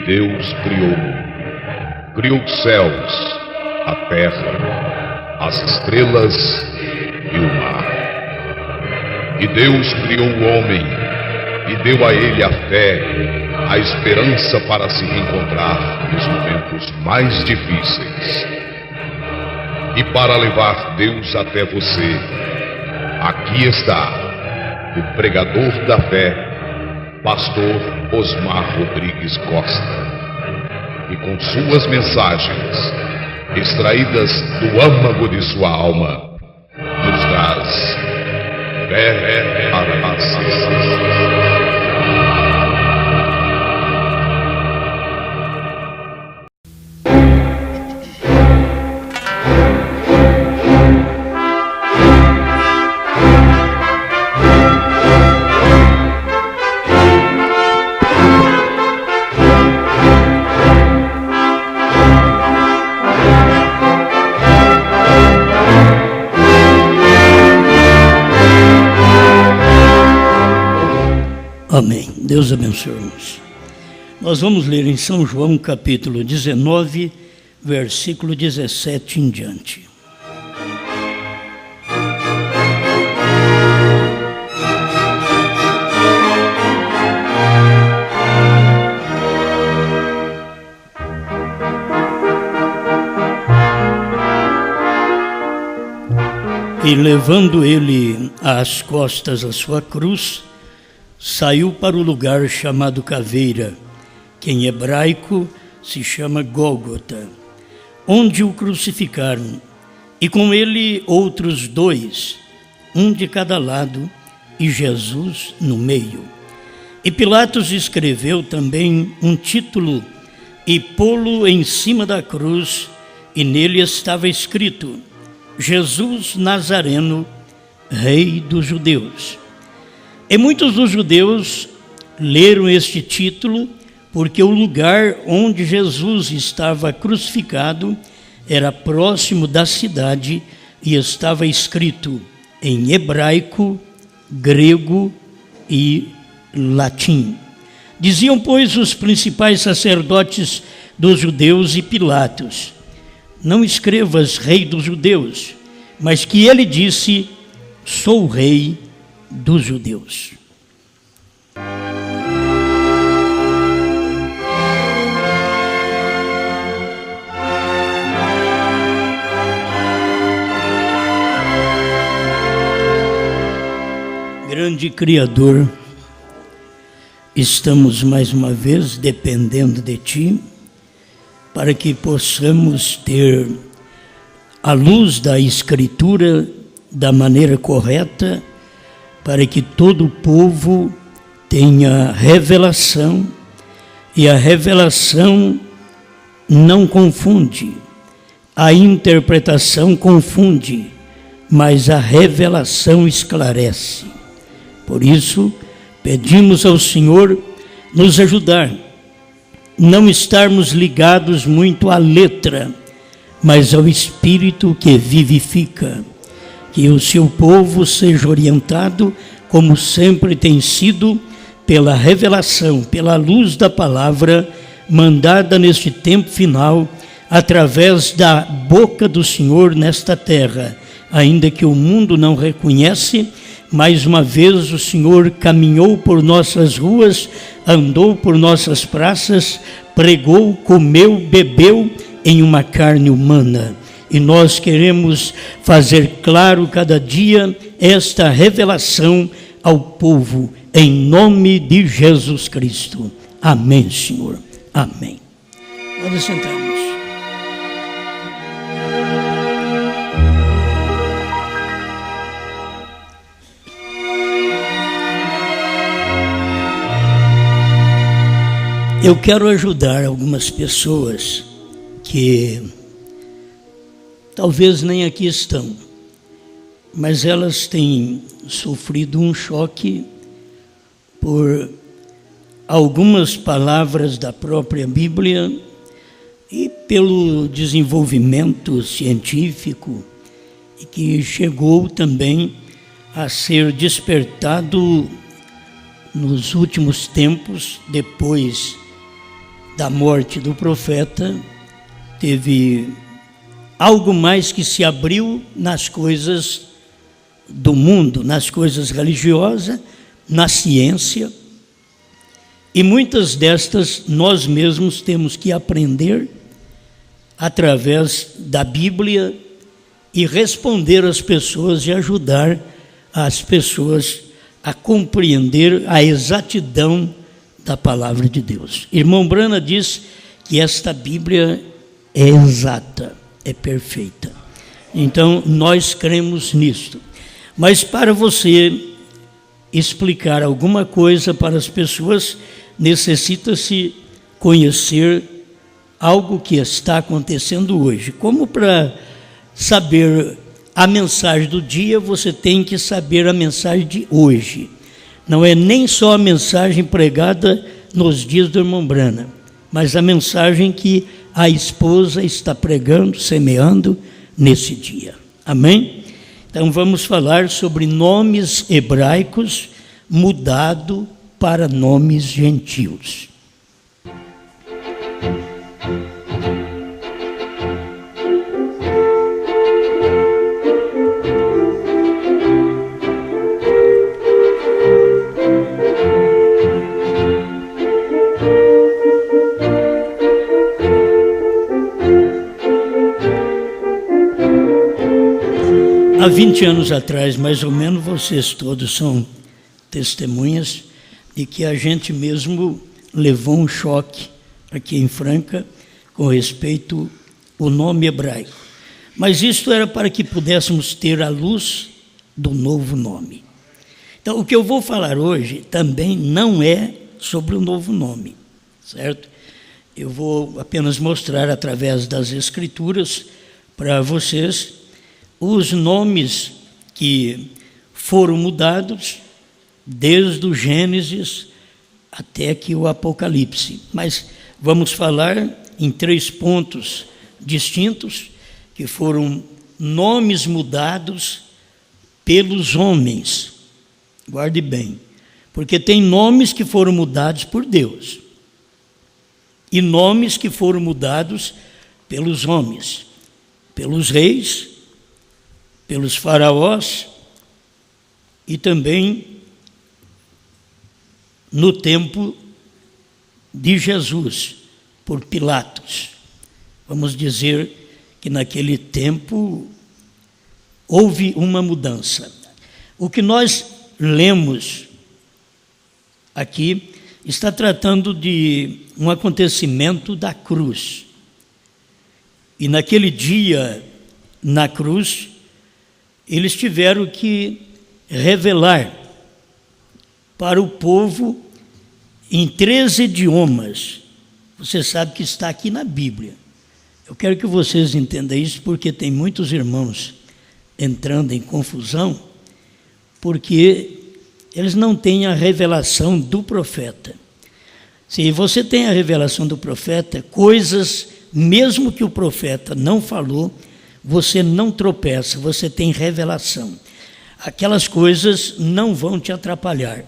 Deus criou os céus, a terra, as estrelas e o mar. E Deus criou o homem e deu a ele a fé, a esperança para se reencontrar nos momentos mais difíceis. E para levar Deus até você, aqui está o pregador da fé, Pastor Osmar Rodrigues Costa, e com suas mensagens, extraídas do âmago de sua alma, nos traz fé para a nação. Amém. Deus abençoe-nos. Nós vamos ler em São João, capítulo 19, versículo 17 em diante. E levando ele às costas a sua cruz, saiu para o lugar chamado Caveira, que em hebraico se chama Gólgota, onde o crucificaram, e com ele outros dois, um de cada lado, e Jesus no meio. E Pilatos escreveu também um título e pô-lo em cima da cruz, e nele estava escrito: Jesus Nazareno, Rei dos Judeus. E muitos dos judeus leram este título porque o lugar onde Jesus estava crucificado era próximo da cidade e estava escrito em hebraico, grego e latim. Diziam, pois, os principais sacerdotes dos judeus e Pilatos: não escrevas Rei dos Judeus, mas que ele disse: sou Rei dos Judeus. Grande Criador, estamos mais uma vez dependendo de Ti, para que possamos ter a luz da Escritura da maneira correta, para que todo o povo tenha revelação, e a revelação não confunde, a interpretação confunde, mas a revelação esclarece. Por isso, pedimos ao Senhor nos ajudar, não estarmos ligados muito à letra, mas ao Espírito que vivifica. Que o seu povo seja orientado, como sempre tem sido, pela revelação, pela luz da palavra, mandada neste tempo final, através da boca do Senhor nesta terra. Ainda que o mundo não reconhece, mais uma vez o Senhor caminhou por nossas ruas, andou por nossas praças, pregou, comeu, bebeu em uma carne humana. E nós queremos fazer claro cada dia esta revelação ao povo, em nome de Jesus Cristo. Amém, Senhor. Amém. Vamos sentarmos. Eu quero ajudar algumas pessoas que talvez nem aqui estão, mas elas têm sofrido um choque por algumas palavras da própria Bíblia e pelo desenvolvimento científico, e que chegou também a ser despertado nos últimos tempos, depois da morte do profeta, teve algo mais que se abriu nas coisas do mundo, nas coisas religiosas, na ciência, e muitas destas nós mesmos temos que aprender através da Bíblia e responder às pessoas e ajudar as pessoas a compreender a exatidão da palavra de Deus. Irmão Brana diz que esta Bíblia é exata, é perfeita. Então, nós cremos nisto. Mas para você explicar alguma coisa para as pessoas, necessita-se conhecer algo que está acontecendo hoje. Como para saber a mensagem do dia, você tem que saber a mensagem de hoje. Não é nem só a mensagem pregada nos dias do irmão Brana, mas a mensagem que a esposa está pregando, semeando nesse dia. Amém? Então vamos falar sobre nomes hebraicos mudado para nomes gentios. Há 20 anos atrás, mais ou menos, vocês todos são testemunhas de que a gente mesmo levou um choque aqui em Franca com respeito ao nome hebraico. Mas isto era para que pudéssemos ter a luz do novo nome. Então, o que eu vou falar hoje também não é sobre o novo nome, certo? Eu vou apenas mostrar através das Escrituras para vocês os nomes que foram mudados desde o Gênesis até que o Apocalipse. Mas vamos falar em 3 pontos distintos, que foram nomes mudados pelos homens. Guarde bem, porque tem nomes que foram mudados por Deus e nomes que foram mudados pelos homens, pelos reis, pelos faraós e também no tempo de Jesus, por Pilatos. Vamos dizer que naquele tempo houve uma mudança. O que nós lemos aqui está tratando de um acontecimento da cruz. E naquele dia, na cruz, eles tiveram que revelar para o povo em 3 idiomas. Você sabe que está aqui na Bíblia. Eu quero que vocês entendam isso, porque tem muitos irmãos entrando em confusão, porque eles não têm a revelação do profeta. Se você tem a revelação do profeta, coisas, mesmo que o profeta não falou, você não tropeça, você tem revelação. Aquelas coisas não vão te atrapalhar.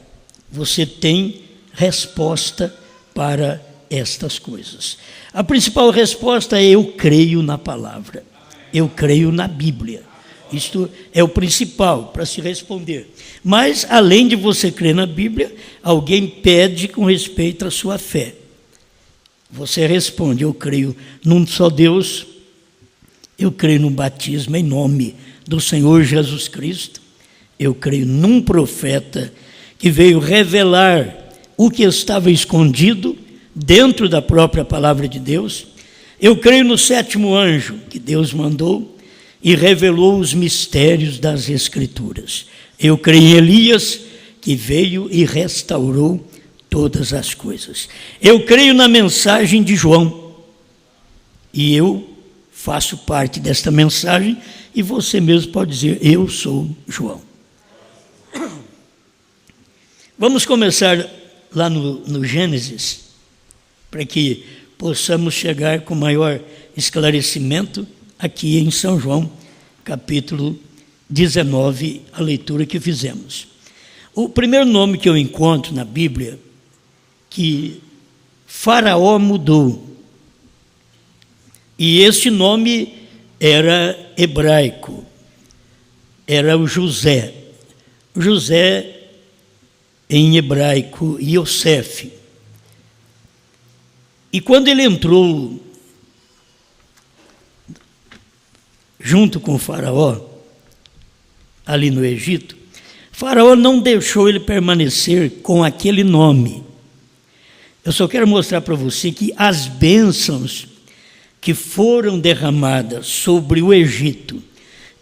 Você tem resposta para estas coisas. A principal resposta é: eu creio na palavra, eu creio na Bíblia. Isto é o principal para se responder. Mas, além de você crer na Bíblia, alguém pede com respeito à sua fé. Você responde: eu creio num só Deus, eu creio no batismo em nome do Senhor Jesus Cristo, eu creio num profeta que veio revelar o que estava escondido dentro da própria palavra de Deus, eu creio no 7º anjo que Deus mandou e revelou os mistérios das Escrituras. Eu creio em Elias, que veio e restaurou todas as coisas. Eu creio na mensagem de João, e eu faço parte desta mensagem, e você mesmo pode dizer: eu sou João. Vamos começar lá no Gênesis, para que possamos chegar com maior esclarecimento aqui em São João, capítulo 19, a leitura que fizemos. O primeiro nome que eu encontro na Bíblia, que Faraó mudou. E este nome era hebraico, era o José. José, em hebraico, Yosef. E quando ele entrou junto com o Faraó, ali no Egito, Faraó não deixou ele permanecer com aquele nome. Eu só quero mostrar para você que as bênçãos que foram derramadas sobre o Egito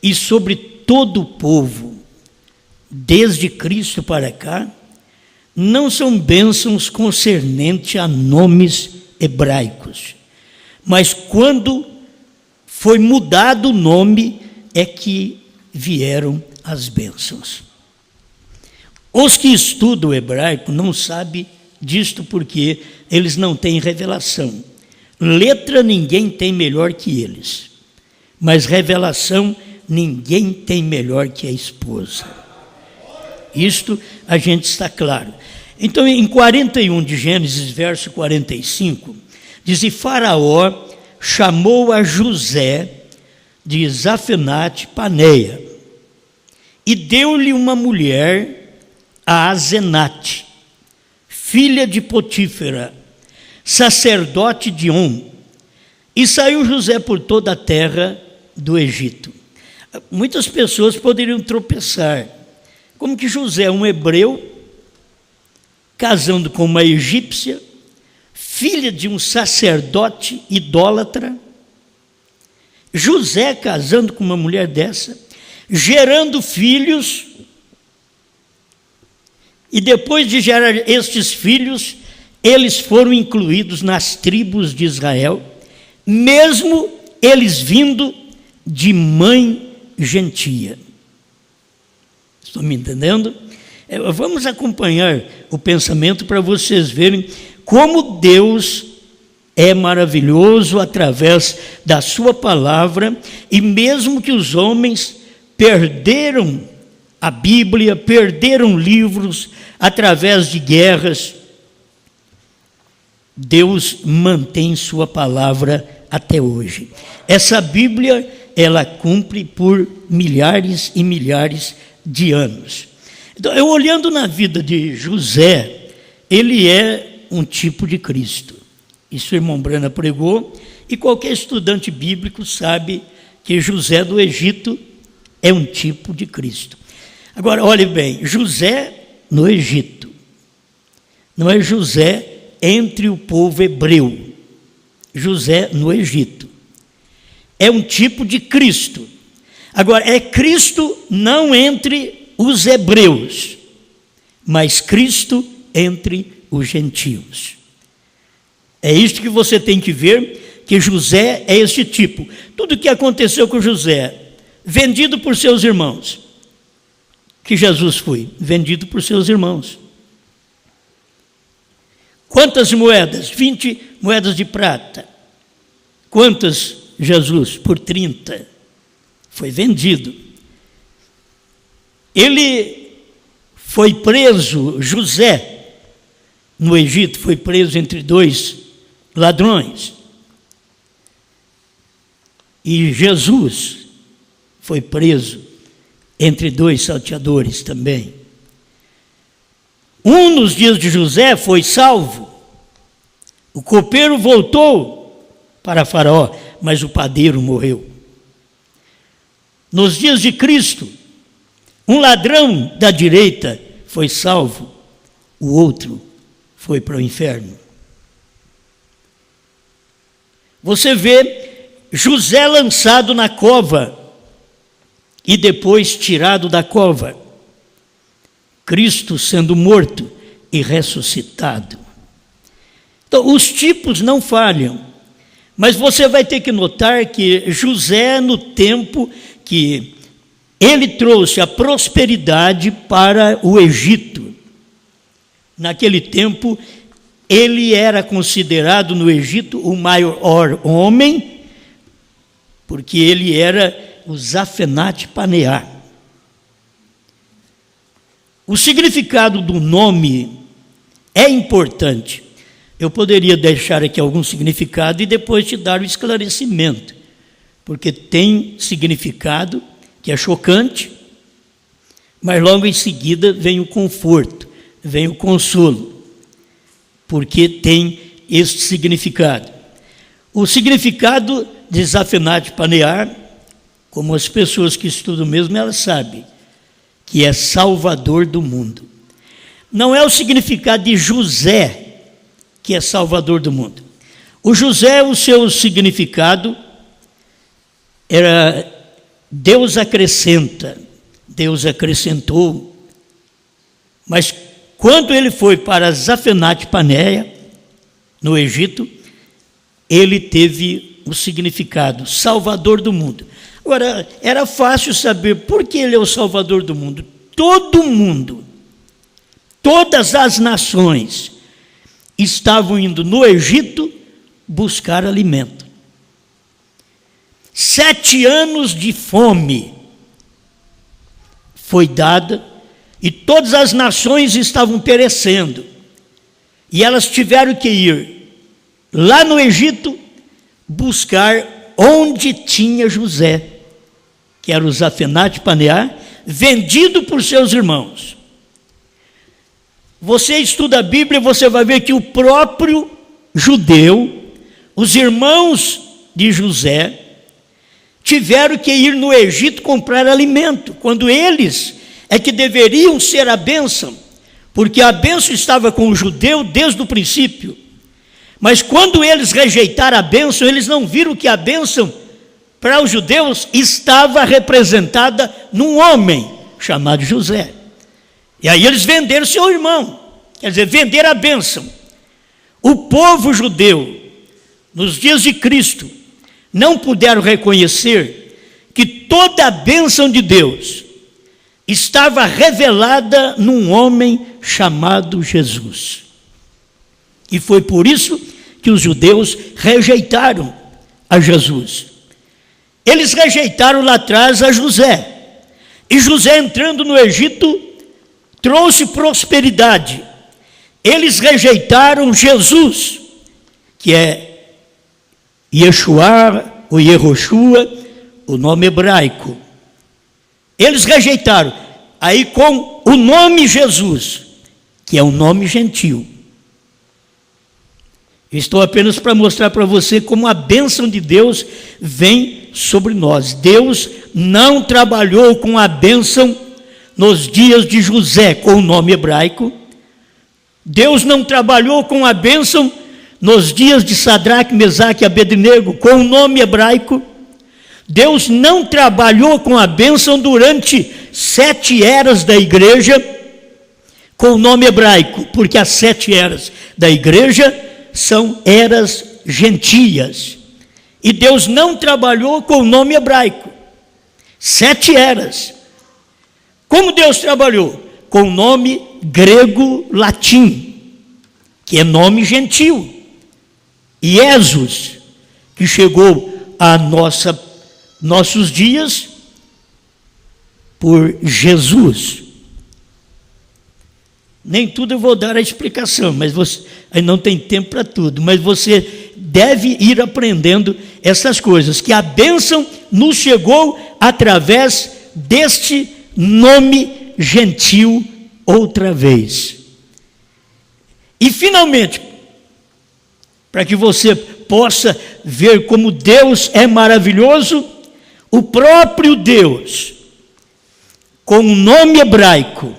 e sobre todo o povo, desde Cristo para cá, não são bênçãos concernentes a nomes hebraicos. Mas quando foi mudado o nome, é que vieram as bênçãos. Os que estudam o hebraico não sabem disto porque eles não têm revelação. Letra ninguém tem melhor que eles, mas revelação ninguém tem melhor que a esposa. Isto a gente está claro. Então, em 41 de Gênesis, verso 45, diz: e Faraó chamou a José de Zafenate Paneia e deu-lhe uma mulher, a Asenate, filha de Potífera, sacerdote de On, e saiu José por toda a terra do Egito. Muitas pessoas poderiam tropeçar, como que José, um hebreu, casando com uma egípcia, filha de um sacerdote idólatra, José casando com uma mulher dessa, gerando filhos, e depois de gerar estes filhos, eles foram incluídos nas tribos de Israel, mesmo eles vindo de mãe gentia. Estão me entendendo? Vamos acompanhar o pensamento para vocês verem como Deus é maravilhoso através da sua palavra, e mesmo que os homens perderam a Bíblia, perderam livros através de guerras, Deus mantém sua palavra até hoje. Essa Bíblia, ela cumpre por milhares e milhares de anos. Então, eu olhando na vida de José, ele é um tipo de Cristo. Isso o irmão Brana pregou, e qualquer estudante bíblico sabe que José do Egito é um tipo de Cristo. Agora, olhe bem, José no Egito, não é José entre o povo hebreu, José no Egito. É um tipo de Cristo. Agora, é Cristo não entre os hebreus, mas Cristo entre os gentios. É isto que você tem que ver, que José é esse tipo. Tudo o que aconteceu com José, vendido por seus irmãos, que Jesus foi vendido por seus irmãos. Quantas moedas? 20 moedas de prata. Quantas, Jesus? Por 30. Foi vendido. Ele foi preso, José, no Egito, foi preso entre dois ladrões. E Jesus foi preso entre dois salteadores também. Um, nos dias de José, foi salvo. O copeiro voltou para Faraó, mas o padeiro morreu. Nos dias de Cristo, um ladrão da direita foi salvo, o outro foi para o inferno. Você vê José lançado na cova e depois tirado da cova, Cristo sendo morto e ressuscitado. Então, os tipos não falham, mas você vai ter que notar que José, no tempo que ele trouxe a prosperidade para o Egito, naquele tempo, ele era considerado no Egito o maior homem, porque ele era o Zafenate Paneá. O significado do nome é importante. Eu poderia deixar aqui algum significado e depois te dar o esclarecimento, porque tem significado que é chocante, mas logo em seguida vem o conforto, vem o consolo, porque tem este significado. O significado de Zafenat Paneah, como as pessoas que estudam mesmo, elas sabem, que é Salvador do mundo. Não é o significado de José, que é Salvador do mundo. O José, o seu significado era Deus acrescenta, Deus acrescentou. Mas quando ele foi para Zafenat Paneah, no Egito, ele teve o significado Salvador do mundo. Agora, era fácil saber por que ele é o Salvador do mundo. Todo mundo, todas as nações estavam indo no Egito buscar alimento. 7 anos de fome foi dada e todas as nações estavam perecendo. E elas tiveram que ir lá no Egito buscar onde tinha José, que era o Zafenat Paneah, vendido por seus irmãos. Você estuda a Bíblia, você vai ver que o próprio judeu, os irmãos de José, tiveram que ir no Egito comprar alimento, quando eles é que deveriam ser a bênção, porque a bênção estava com o judeu desde o princípio. Mas quando eles rejeitaram a bênção, eles não viram que a bênção para os judeus estava representada num homem chamado José. E aí eles venderam seu irmão, quer dizer, venderam a bênção. O povo judeu, nos dias de Cristo, não puderam reconhecer que toda a bênção de Deus estava revelada num homem chamado Jesus. E foi por isso que os judeus rejeitaram a Jesus. Eles rejeitaram lá atrás a José. E José, entrando no Egito, trouxe prosperidade. Eles rejeitaram Jesus, que é Yeshua ou Yehoshua, o nome hebraico. Eles rejeitaram. Aí com o nome Jesus, que é um nome gentil. Estou apenas para mostrar para você como a bênção de Deus vem sobre nós. Deus não trabalhou com a bênção nos dias de José, com o nome hebraico. Deus não trabalhou com a bênção nos dias de Sadraque, Mesaque e Abednego, com o nome hebraico. Deus não trabalhou com a bênção durante 7 eras da igreja, com o nome hebraico, porque as 7 eras da igreja são eras gentias. E Deus não trabalhou com o nome hebraico. 7 eras. Como Deus trabalhou? Com o nome grego-latim, que é nome gentil. Iesus, que chegou a nossos dias por Jesus. Nem tudo eu vou dar a explicação, mas aí não tem tempo para tudo, mas você deve ir aprendendo essas coisas, que a bênção nos chegou através deste nome gentil outra vez. E finalmente, para que você possa ver como Deus é maravilhoso, o próprio Deus, com o nome hebraico,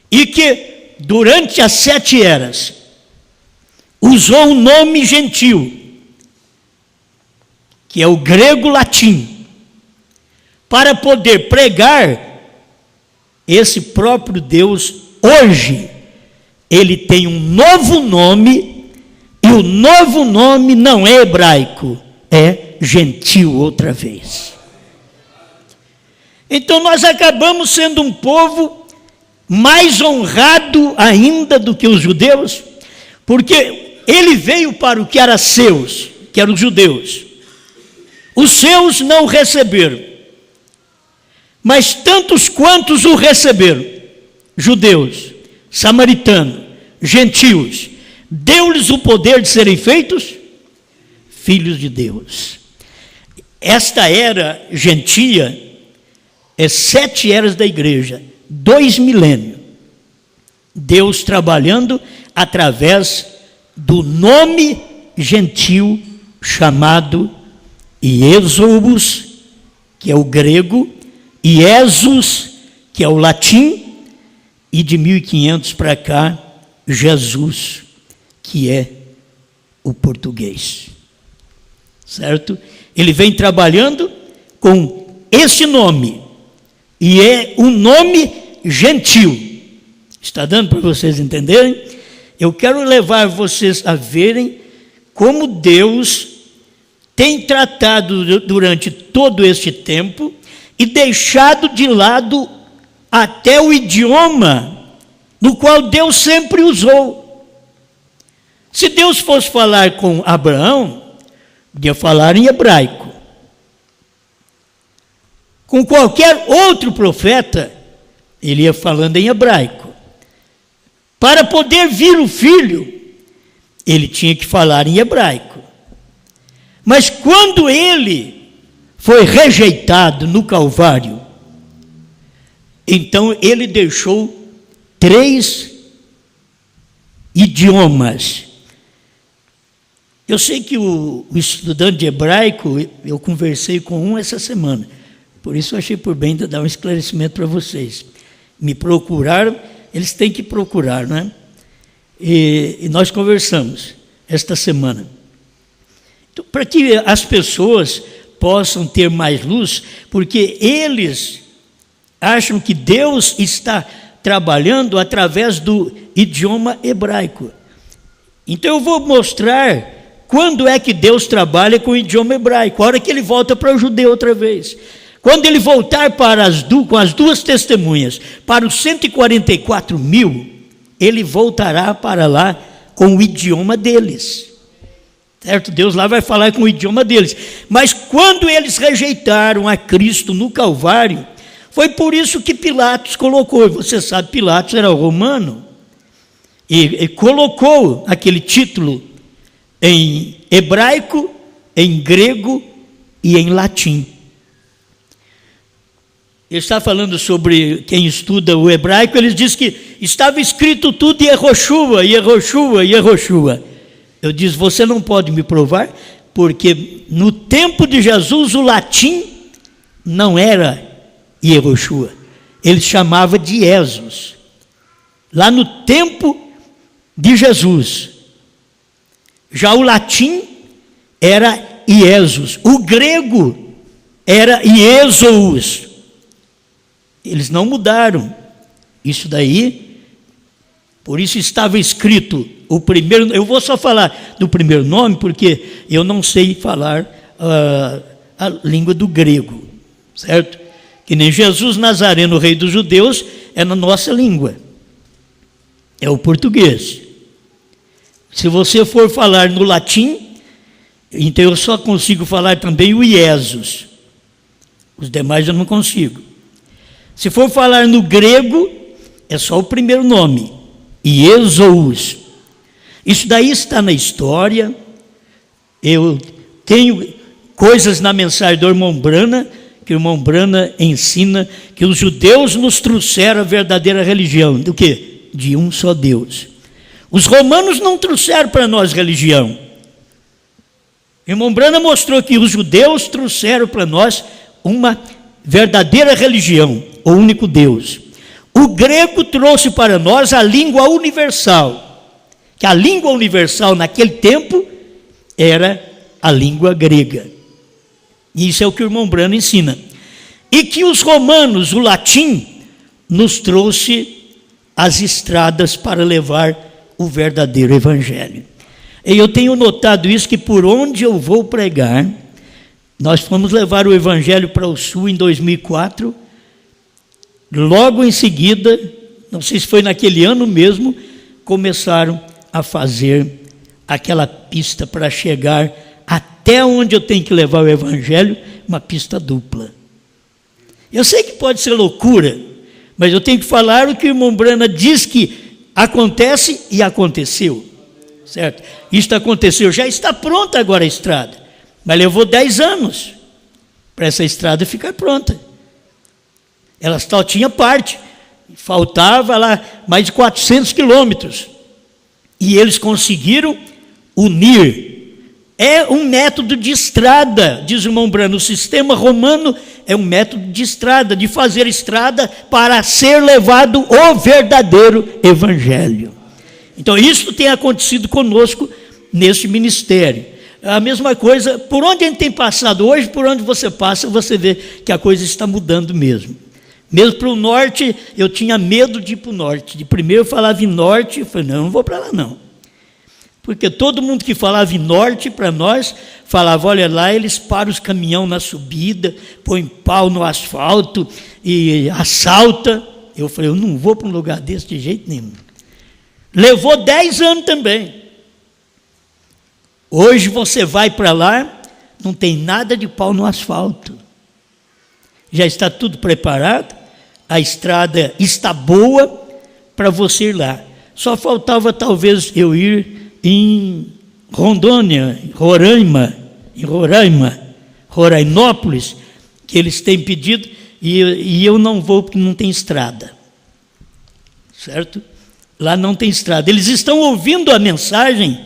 e que durante as 7 eras usou um nome gentil, que é o grego-latim, para poder pregar. Esse próprio Deus, hoje, ele tem um novo nome, e o novo nome não é hebraico, é gentil outra vez. Então nós acabamos sendo um povo mais honrado ainda do que os judeus, porque ele veio para o que era seus, que eram os judeus. Os seus não o receberam, mas tantos quantos o receberam, judeus, samaritanos, gentios, deu-lhes o poder de serem feitos filhos de Deus. Esta era gentia é 7 eras da igreja, 2 milênios. Deus trabalhando através do nome gentil chamado Iesous, que é o grego, Iesus, que é o latim, e de 1500 para cá, Jesus, que é o português. Certo? Ele vem trabalhando com esse nome, e é um nome gentil. Está dando para vocês entenderem? Eu quero levar vocês a verem como Deus tem tratado durante todo este tempo e deixado de lado até o idioma no qual Deus sempre usou. Se Deus fosse falar com Abraão, podia falar em hebraico. Com qualquer outro profeta, ele ia falando em hebraico. Para poder vir o filho, ele tinha que falar em hebraico. Mas quando ele foi rejeitado no Calvário, então ele deixou 3 idiomas. Eu sei que o estudante de hebraico, eu conversei com um essa semana, por isso eu achei por bem de dar um esclarecimento para vocês. Me procuraram, eles têm que procurar, né? E nós conversamos esta semana. Então, para que as pessoas possam ter mais luz, porque eles acham que Deus está trabalhando através do idioma hebraico. Então eu vou mostrar quando é que Deus trabalha com o idioma hebraico, a hora que ele volta para o judeu outra vez. Quando ele voltar para com as 2 testemunhas, para os 144 mil, ele voltará para lá com o idioma deles. Certo? Deus lá vai falar com o idioma deles. Mas quando eles rejeitaram a Cristo no Calvário, foi por isso que Pilatos colocou, você sabe, Pilatos era romano, e colocou aquele título em hebraico, em grego e em latim. Ele está falando sobre quem estuda o hebraico, ele diz que estava escrito tudo Yehoshua, Yehoshua, Yehoshua. Eu disse, você não pode me provar, porque no tempo de Jesus o latim não era Yehoshua, ele chamava de Iesus. Lá no tempo de Jesus, já o latim era Iesus, o grego era Iesous. Eles não mudaram isso daí, por isso estava escrito o primeiro. Eu vou só falar do primeiro nome, porque eu não sei falar a língua do grego, certo? Que nem Jesus Nazareno, rei dos judeus, é na nossa língua, é o português. Se você for falar no latim, então eu só consigo falar também o Iesus, os demais eu não consigo. Se for falar no grego, é só o primeiro nome, Iesous. Isso daí está na história. Eu tenho coisas na mensagem do irmão Brana, que o irmão Brana ensina que os judeus nos trouxeram a verdadeira religião. Do quê? De um só Deus. Os romanos não trouxeram para nós religião. O irmão Brana mostrou que os judeus trouxeram para nós uma verdadeira religião, o único Deus. O grego trouxe para nós a língua universal, que a língua universal naquele tempo era a língua grega. E isso é o que o irmão Brana ensina. E que os romanos, o latim, nos trouxe as estradas para levar o verdadeiro evangelho. E eu tenho notado isso, que por onde eu vou pregar, nós fomos levar o evangelho para o sul em 2004, logo em seguida, não sei se foi naquele ano mesmo, começaram a fazer aquela pista para chegar até onde eu tenho que levar o evangelho, uma pista dupla. Eu sei que pode ser loucura, mas eu tenho que falar o que o irmão Brana diz que acontece e aconteceu. certo? Isto aconteceu, já está pronta agora a estrada, mas levou 10 anos para essa estrada ficar pronta. Ela só tinha parte, faltava lá mais de 400 quilômetros, e eles conseguiram unir. É um método de estrada, diz o irmão Brano. O sistema romano é um método de estrada, de fazer estrada para ser levado o verdadeiro evangelho. Então isso tem acontecido conosco neste ministério. A mesma coisa, por onde a gente tem passado hoje, por onde você passa, você vê que a coisa está mudando mesmo. Mesmo para o norte, eu tinha medo de ir para o norte. De primeiro eu falava em norte, eu falei, não vou para lá não. Porque todo mundo que falava em norte para nós, falava, olha lá, eles param os caminhões na subida, põem pau no asfalto e assalta. Eu falei, eu não vou para um lugar desse de jeito nenhum. Levou 10 anos também. Hoje você vai para lá, não tem nada de pau no asfalto. Já está tudo preparado, a estrada está boa para você ir lá. Só faltava talvez eu ir em Rondônia, Rorainópolis, que eles têm pedido, e eu não vou porque não tem estrada, certo? Lá não tem estrada. Eles estão ouvindo a mensagem,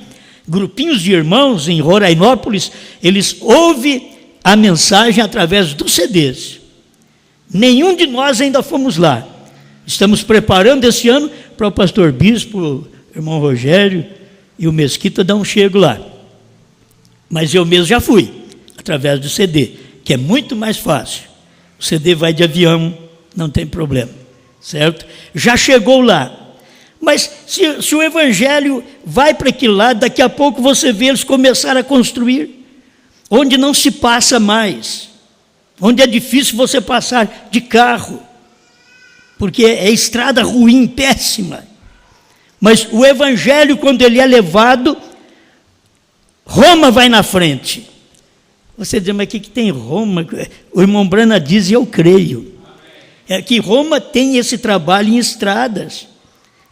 grupinhos de irmãos em Rorainópolis, eles ouvem a mensagem através dos CDs. Nenhum de nós ainda fomos lá. Estamos preparando esse ano para o pastor Bispo, o irmão Rogério e o Mesquita dar um chego lá. Mas eu mesmo já fui, através do CD, que é muito mais fácil. O CD vai de avião, não tem problema, certo? Já chegou lá. Mas se o evangelho vai para aquele lado, daqui a pouco você vê eles começarem a construir, onde não se passa mais, onde é difícil você passar de carro, porque é estrada ruim, péssima. Mas o evangelho, quando ele é levado, Roma vai na frente. Você diz, mas o que tem Roma? O irmão Brana diz, e eu creio, é que Roma tem esse trabalho em estradas.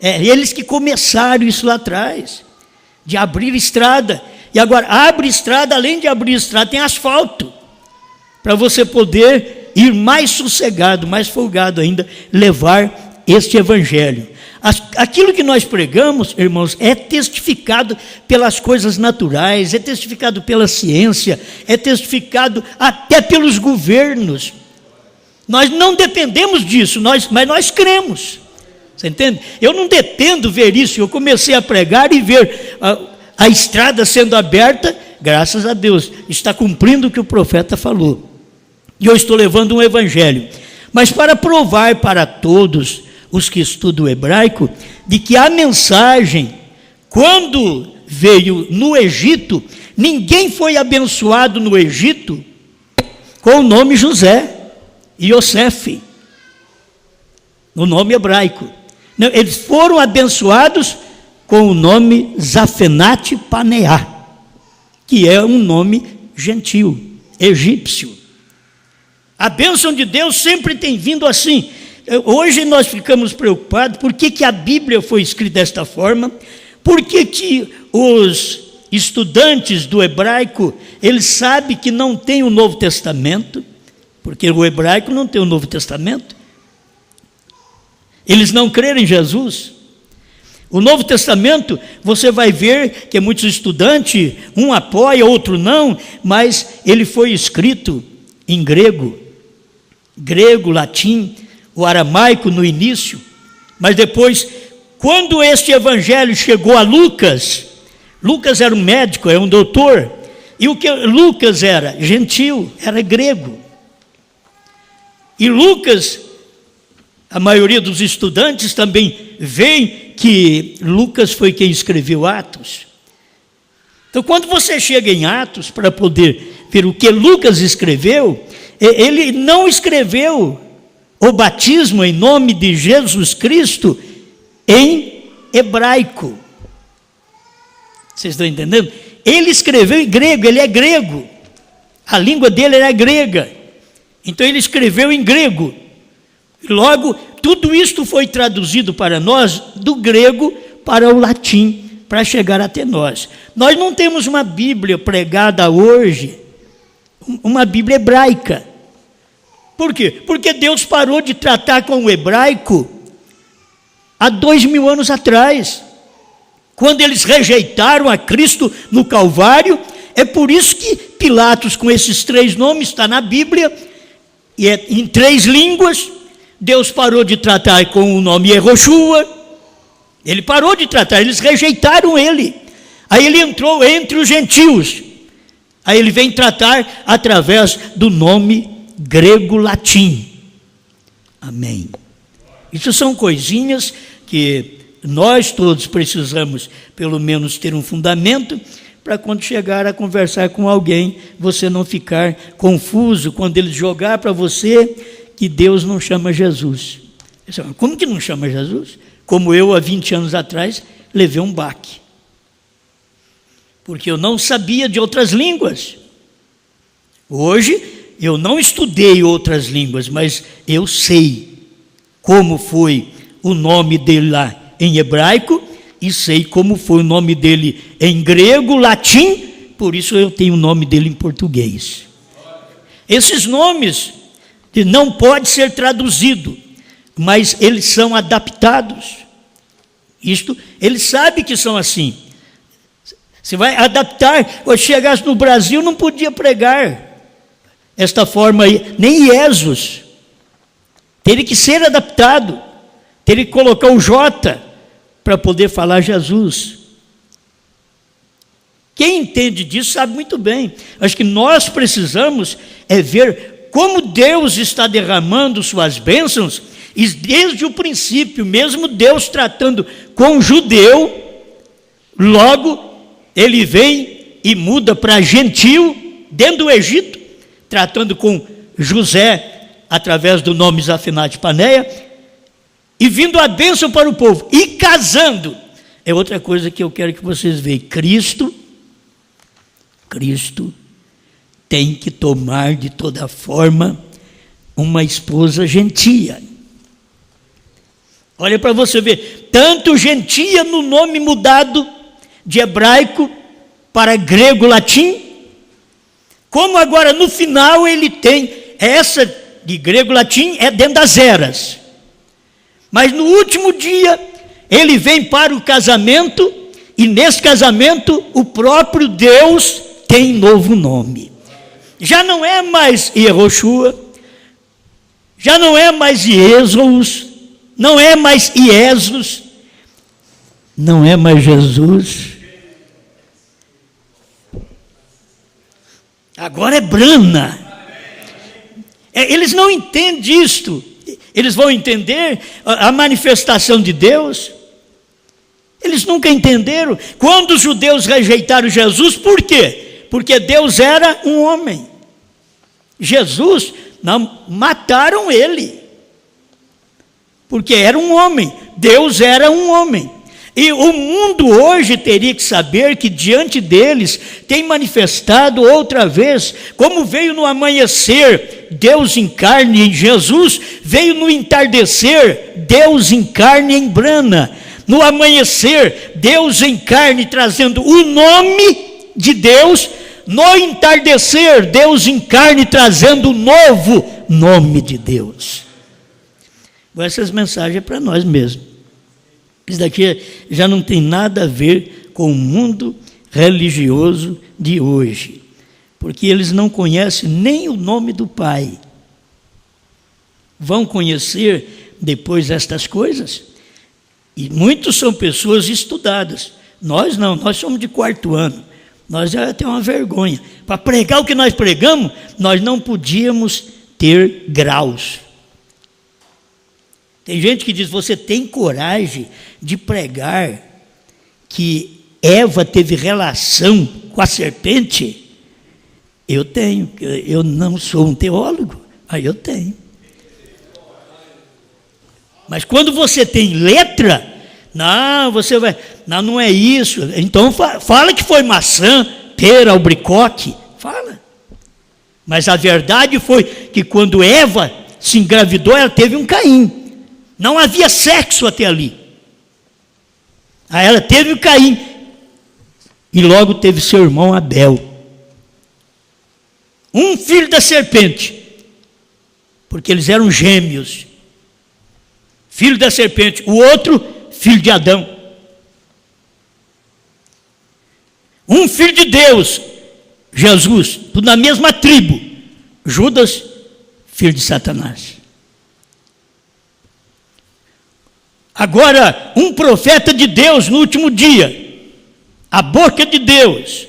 É eles que começaram isso lá atrás, de abrir estrada. E agora, abre estrada, além de abrir estrada, tem asfalto, para você poder ir mais sossegado, mais folgado ainda, levar este evangelho. Aquilo que nós pregamos, irmãos, é testificado pelas coisas naturais, é testificado pela ciência, é testificado até pelos governos. Nós não dependemos disso, mas nós cremos. Você entende? Eu não dependo ver isso. Eu comecei a pregar e ver a estrada sendo aberta, graças a Deus, está cumprindo o que o profeta falou. E eu estou levando um evangelho. Mas para provar para todos os que estudam o hebraico, de que a mensagem, quando veio no Egito, ninguém foi abençoado no Egito com o nome José e Yosef, no nome hebraico. Não, eles foram abençoados com o nome Zafenat Paneá, que é um nome gentil, egípcio. A bênção de Deus sempre tem vindo assim. Hoje nós ficamos preocupados, por que a Bíblia foi escrita desta forma, por que os estudantes do hebraico, eles sabem que não tem o Novo Testamento, porque o hebraico não tem o Novo Testamento, eles não creram em Jesus. O Novo Testamento, você vai ver que muitos estudantes, um apoia, outro não, mas ele foi escrito em grego, latim, o aramaico no início, mas depois, quando este evangelho chegou a Lucas, Lucas era um médico, era um doutor, e o que Lucas era? Gentil, era grego. E Lucas, a maioria dos estudantes também veem que Lucas foi quem escreveu Atos. Então, quando você chega em Atos para poder ver o que Lucas escreveu, ele não escreveu o batismo em nome de Jesus Cristo em hebraico. Vocês estão entendendo? Ele escreveu em grego, ele é grego. A língua dele era grega. Então ele escreveu em grego. Logo, tudo isto foi traduzido para nós do grego para o latim, para chegar até nós. Nós não temos uma Bíblia pregada hoje, uma Bíblia hebraica. Por quê? Porque Deus parou de tratar com o hebraico há 2000 anos atrás, quando eles rejeitaram a Cristo no Calvário. É por isso que Pilatos, com esses 3 nomes, está na Bíblia, e é em 3 línguas. Deus parou de tratar com o nome Yehoshua, ele parou de tratar, eles rejeitaram ele. Aí ele entrou entre os gentios, aí ele vem tratar através do nome grego-latim. Amém. Isso são coisinhas que nós todos precisamos, pelo menos, ter um fundamento, para quando chegar a conversar com alguém, você não ficar confuso quando ele jogar para você que Deus não chama Jesus. Como que não chama Jesus? Como eu, há 20 anos atrás, levei um baque. Porque eu não sabia de outras línguas. Hoje, eu não estudei outras línguas, mas eu sei como foi o nome dele lá em hebraico, e sei como foi o nome dele em grego, latim, por isso eu tenho o nome dele em português. Esses nomes não podem ser traduzidos, mas eles são adaptados. Isto, ele sabe que são assim. Você vai adaptar. Quando chegasse no Brasil, não podia pregar esta forma aí, nem Jesus. Teria que ser adaptado, teria que colocar o J para poder falar Jesus. Quem entende disso sabe muito bem. Acho que nós precisamos ver como Deus está derramando suas bênçãos, e desde o princípio, mesmo Deus tratando com o judeu, logo ele vem e muda para gentil, dentro do Egito, tratando com José, através do nome Zafinat Paneia, e vindo a bênção para o povo, e casando. É outra coisa que eu quero que vocês vejam. Cristo tem que tomar de toda forma uma esposa gentia. Olha para você ver, tanto gentia no nome mudado de hebraico para grego-latim, como agora no final ele tem essa de grego-latim, é dentro das eras. Mas no último dia, ele vem para o casamento, e nesse casamento, o próprio Deus tem novo nome. Já não é mais Yehoshua, já não é mais Jesus, não é mais Iesus, não é mais Jesus. Agora é Brana. Eles não entendem isto. Eles vão entender a manifestação de Deus. Eles nunca entenderam. Quando os judeus rejeitaram Jesus, por quê? Porque Deus era um homem. Jesus, não, mataram ele. Porque era um homem. Deus era um homem. E o mundo hoje teria que saber que diante deles tem manifestado outra vez, como veio no amanhecer, Deus em carne em Jesus, veio no entardecer, Deus em carne em Brana. No amanhecer, Deus em carne trazendo o nome de Deus, no entardecer, Deus em carne trazendo o novo nome de Deus. Essas mensagens é para nós mesmos. Isso daqui já não tem nada a ver com o mundo religioso de hoje, porque eles não conhecem nem o nome do Pai. Vão conhecer depois estas coisas, e muitos são pessoas estudadas. Nós não, nós somos de 4º ano, nós já temos uma vergonha. Para pregar o que nós pregamos, nós não podíamos ter graus. Tem gente que diz, você tem coragem de pregar que Eva teve relação com a serpente? Eu tenho, eu não sou um teólogo, aí eu tenho. Mas quando você tem letra, não, você vai, não é isso. Então fala que foi maçã, pera, albaricoque, fala. Mas a verdade foi que quando Eva se engravidou, ela teve um Caim. Não havia sexo até ali. Aí ela teve o Caim, e logo teve seu irmão Abel. Um filho da serpente, porque eles eram gêmeos. Filho da serpente, o outro, filho de Adão. Um filho de Deus, Jesus, tudo na mesma tribo. Judas, filho de Satanás. Agora, um profeta de Deus no último dia, a boca de Deus,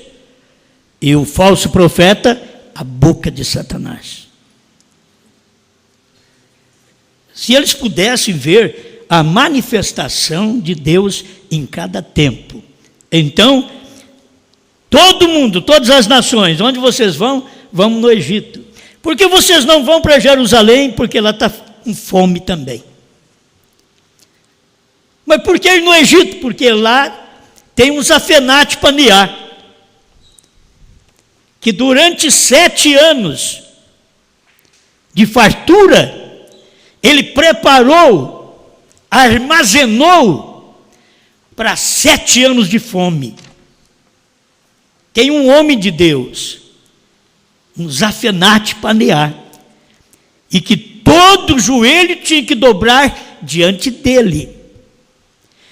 e o falso profeta, a boca de Satanás. Se eles pudessem ver a manifestação de Deus em cada tempo, então, todo mundo, todas as nações, onde vocês vão, vamos no Egito. Por que vocês não vão para Jerusalém? Porque lá está com fome também. Mas por que ir no Egito? Porque lá tem um Zafenate Paneá, que durante 7 anos de fartura, ele preparou, armazenou para 7 anos de fome. Tem um homem de Deus, um Zafenate Paneá, e que todo joelho tinha que dobrar diante dele.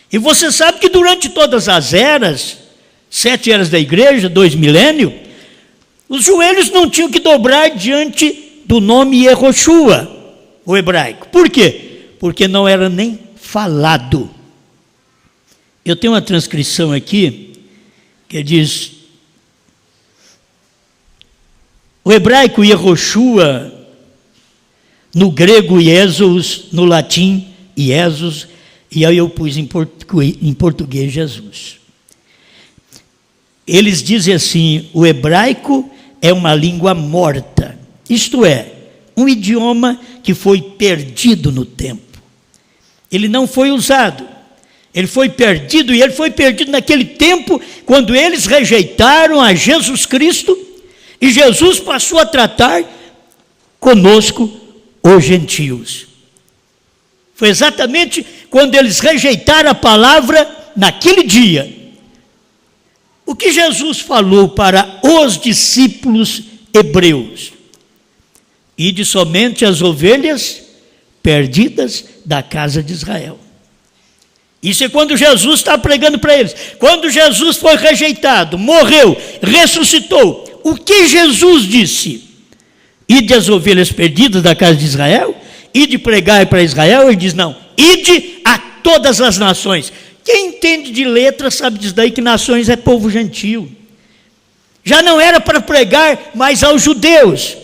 E você sabe que durante todas as eras, 7 eras da igreja, 2 milênios, os joelhos não tinham que dobrar diante do nome Yehoshua, o hebraico. Por quê? Porque não era nem falado. Eu tenho uma transcrição aqui, que diz, o hebraico Yehoshua, no grego Jesus, no latim Jesus, e aí eu pus em português Jesus. Eles dizem assim, o hebraico é uma língua morta, isto é, um idioma que foi perdido no tempo. Ele não foi usado, ele foi perdido, e ele foi perdido naquele tempo, quando eles rejeitaram a Jesus Cristo, e Jesus passou a tratar conosco, os gentios. Foi exatamente quando eles rejeitaram a palavra naquele dia. O que Jesus falou para os discípulos hebreus? Ide somente as ovelhas perdidas da casa de Israel. Isso é quando Jesus está pregando para eles. Quando Jesus foi rejeitado, morreu, ressuscitou, o que Jesus disse? Ide as ovelhas perdidas da casa de Israel? Ide pregar para Israel? Ele diz, não, ide a todas as nações. Quem entende de letra sabe disso daí, que nações é povo gentil. Já não era para pregar mais aos judeus.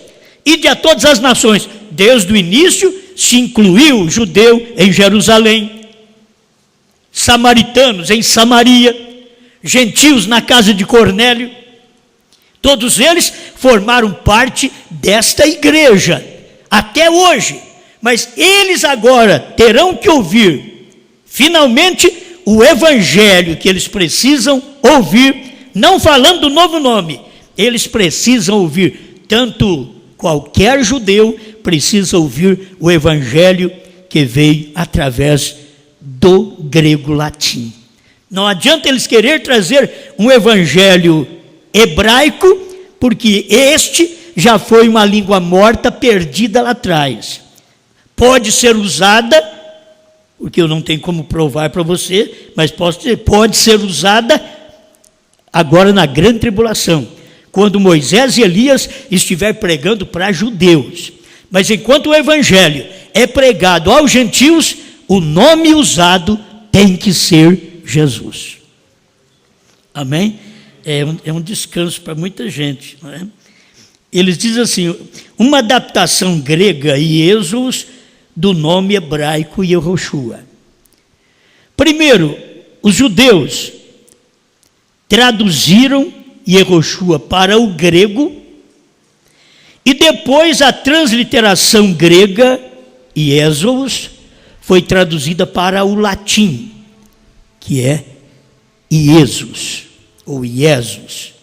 Ide a todas as nações. Desde o início se incluiu o judeu em Jerusalém, samaritanos em Samaria, gentios na casa de Cornélio. Todos eles formaram parte desta igreja, até hoje. Mas eles agora terão que ouvir, finalmente, o evangelho que eles precisam ouvir, não falando do novo nome, eles precisam ouvir, tanto qualquer judeu precisa ouvir o evangelho que veio através do grego-latim. Não adianta eles querer trazer um evangelho hebraico, porque este já foi uma língua morta, perdida lá atrás. Pode ser usada, porque eu não tenho como provar para você, mas posso dizer, pode ser usada agora na grande tribulação, quando Moisés e Elias estiver pregando para judeus. Mas enquanto o evangelho é pregado aos gentios, o nome usado tem que ser Jesus. Amém? É um descanso para muita gente, não é? Eles dizem assim, uma adaptação grega, Iesus, do nome hebraico Yehoshua. Primeiro, os judeus traduziram Yehoshua para o grego, e depois a transliteração grega, Iesus, foi traduzida para o latim, que é Iesus, ou Iesus.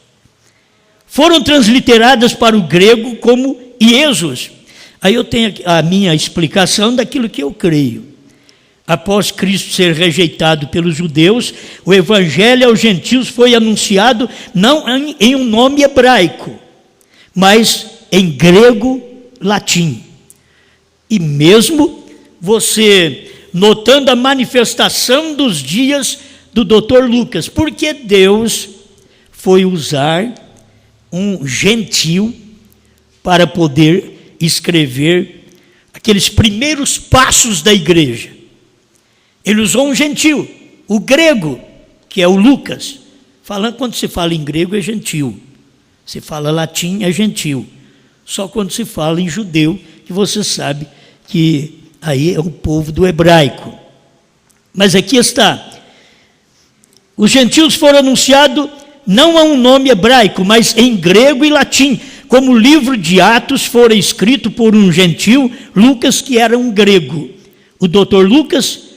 Foram transliteradas para o grego como Iesus. Aí eu tenho a minha explicação daquilo que eu creio. após Cristo ser rejeitado pelos judeus, o evangelho aos gentios foi anunciado não em um nome hebraico, mas em grego, latim. E mesmo você notando a manifestação dos dias do Dr. Lucas, porque Deus foi usar um gentil para poder escrever aqueles primeiros passos da igreja. Ele usou um gentil, o grego, que é o Lucas. Quando se fala em grego é gentil, se fala latim é gentil. Só quando se fala em judeu, que você sabe que aí é o povo do hebraico. Mas aqui está. Os gentios foram anunciados não a um nome hebraico, mas em grego e latim, como o livro de Atos fora escrito por um gentil, Lucas, que era um grego. O doutor Lucas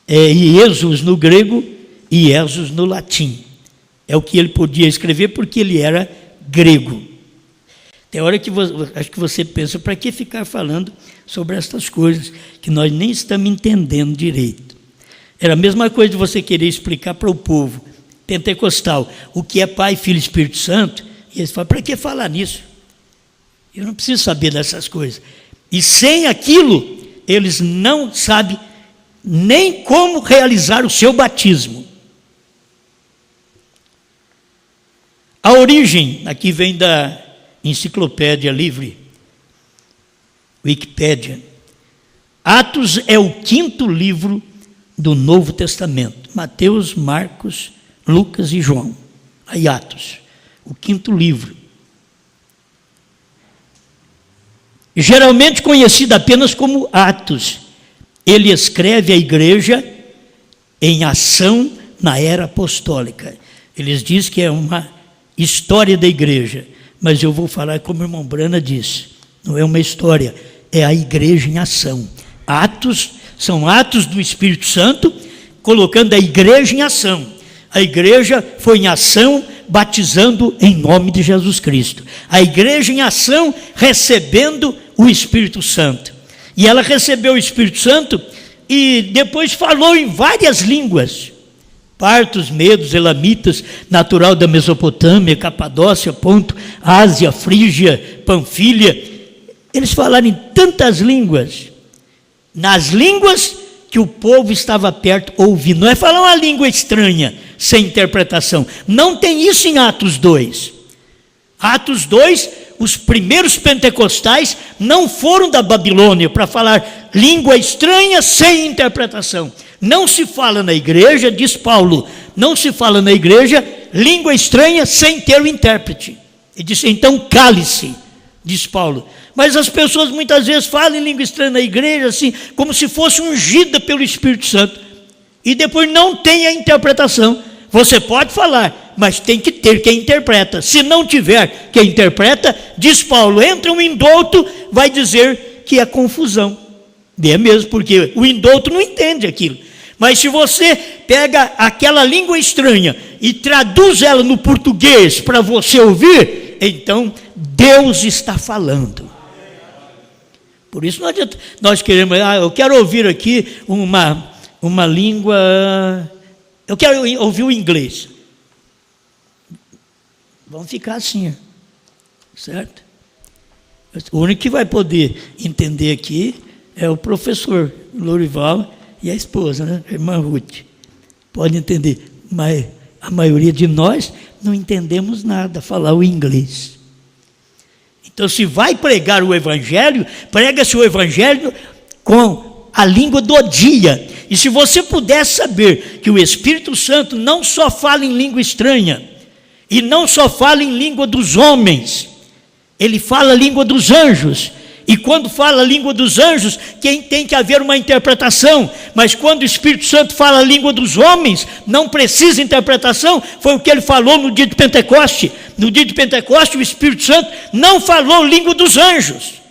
é Iesus no grego e Iesus no latim. É o que ele podia escrever porque ele era grego. Tem hora que acho que você pensa, para que ficar falando sobre essas coisas que nós nem estamos entendendo direito? Era a mesma coisa de você querer explicar para o povo pentecostal o que é Pai, Filho e Espírito Santo, e eles falam, para que falar nisso? Eu não preciso saber dessas coisas. E sem aquilo, eles não sabem nem como realizar o seu batismo. A origem, aqui vem da Enciclopédia Livre, Wikipédia. Atos é o 5º livro do Novo Testamento. Mateus, Marcos, Lucas e João. Aí Atos, o 5º livro. Geralmente conhecido apenas como Atos. Ele escreve a igreja em ação na era apostólica. Eles dizem que é uma história da igreja. Mas eu vou falar como o irmão Brana disse, não é uma história, é a igreja em ação. Atos são atos do Espírito Santo, colocando a igreja em ação. A igreja foi em ação, batizando em nome de Jesus Cristo. A igreja em ação, recebendo o Espírito Santo. E ela recebeu o Espírito Santo e depois falou em várias línguas. Partos, medos, elamitas, natural da Mesopotâmia, Capadócia, Ponto, Ásia, Frígia, Panfilha. Eles falaram em tantas línguas, nas línguas que o povo estava perto ouvindo. Não é falar uma língua estranha, sem interpretação. Não tem isso em Atos 2. Atos 2, os primeiros pentecostais não foram da Babilônia para falar língua estranha sem interpretação. Não se fala na igreja, diz Paulo, não se fala na igreja língua estranha sem ter o intérprete. Ele disse, então cale-se, diz Paulo. Mas as pessoas muitas vezes falam em língua estranha na igreja, assim, como se fosse ungida pelo Espírito Santo. E depois não tem a interpretação. Você pode falar, mas tem que ter quem interpreta. Se não tiver quem interpreta, diz Paulo, entra um indouto, vai dizer que é confusão. E é mesmo, porque o indouto não entende aquilo. Mas se você pega aquela língua estranha e traduz ela no português para você ouvir, então Deus está falando. Por isso não adianta nós queremos, eu quero ouvir aqui uma língua, eu quero ouvir o inglês. Vamos ficar assim, certo? O único que vai poder entender aqui é o professor Lorival e a esposa, né? A irmã Ruth. Pode entender, mas a maioria de nós não entendemos nada, falar o inglês. Então, se vai pregar o evangelho, prega-se o evangelho com a língua do dia. E se você puder saber que o Espírito Santo não só fala em língua estranha, e não só fala em língua dos homens, ele fala a língua dos anjos. E quando fala a língua dos anjos, quem tem que haver uma interpretação. Mas quando o Espírito Santo fala a língua dos homens, não precisa interpretação. Foi o que ele falou no dia de Pentecoste. No dia de Pentecoste, o Espírito Santo não falou língua dos anjos.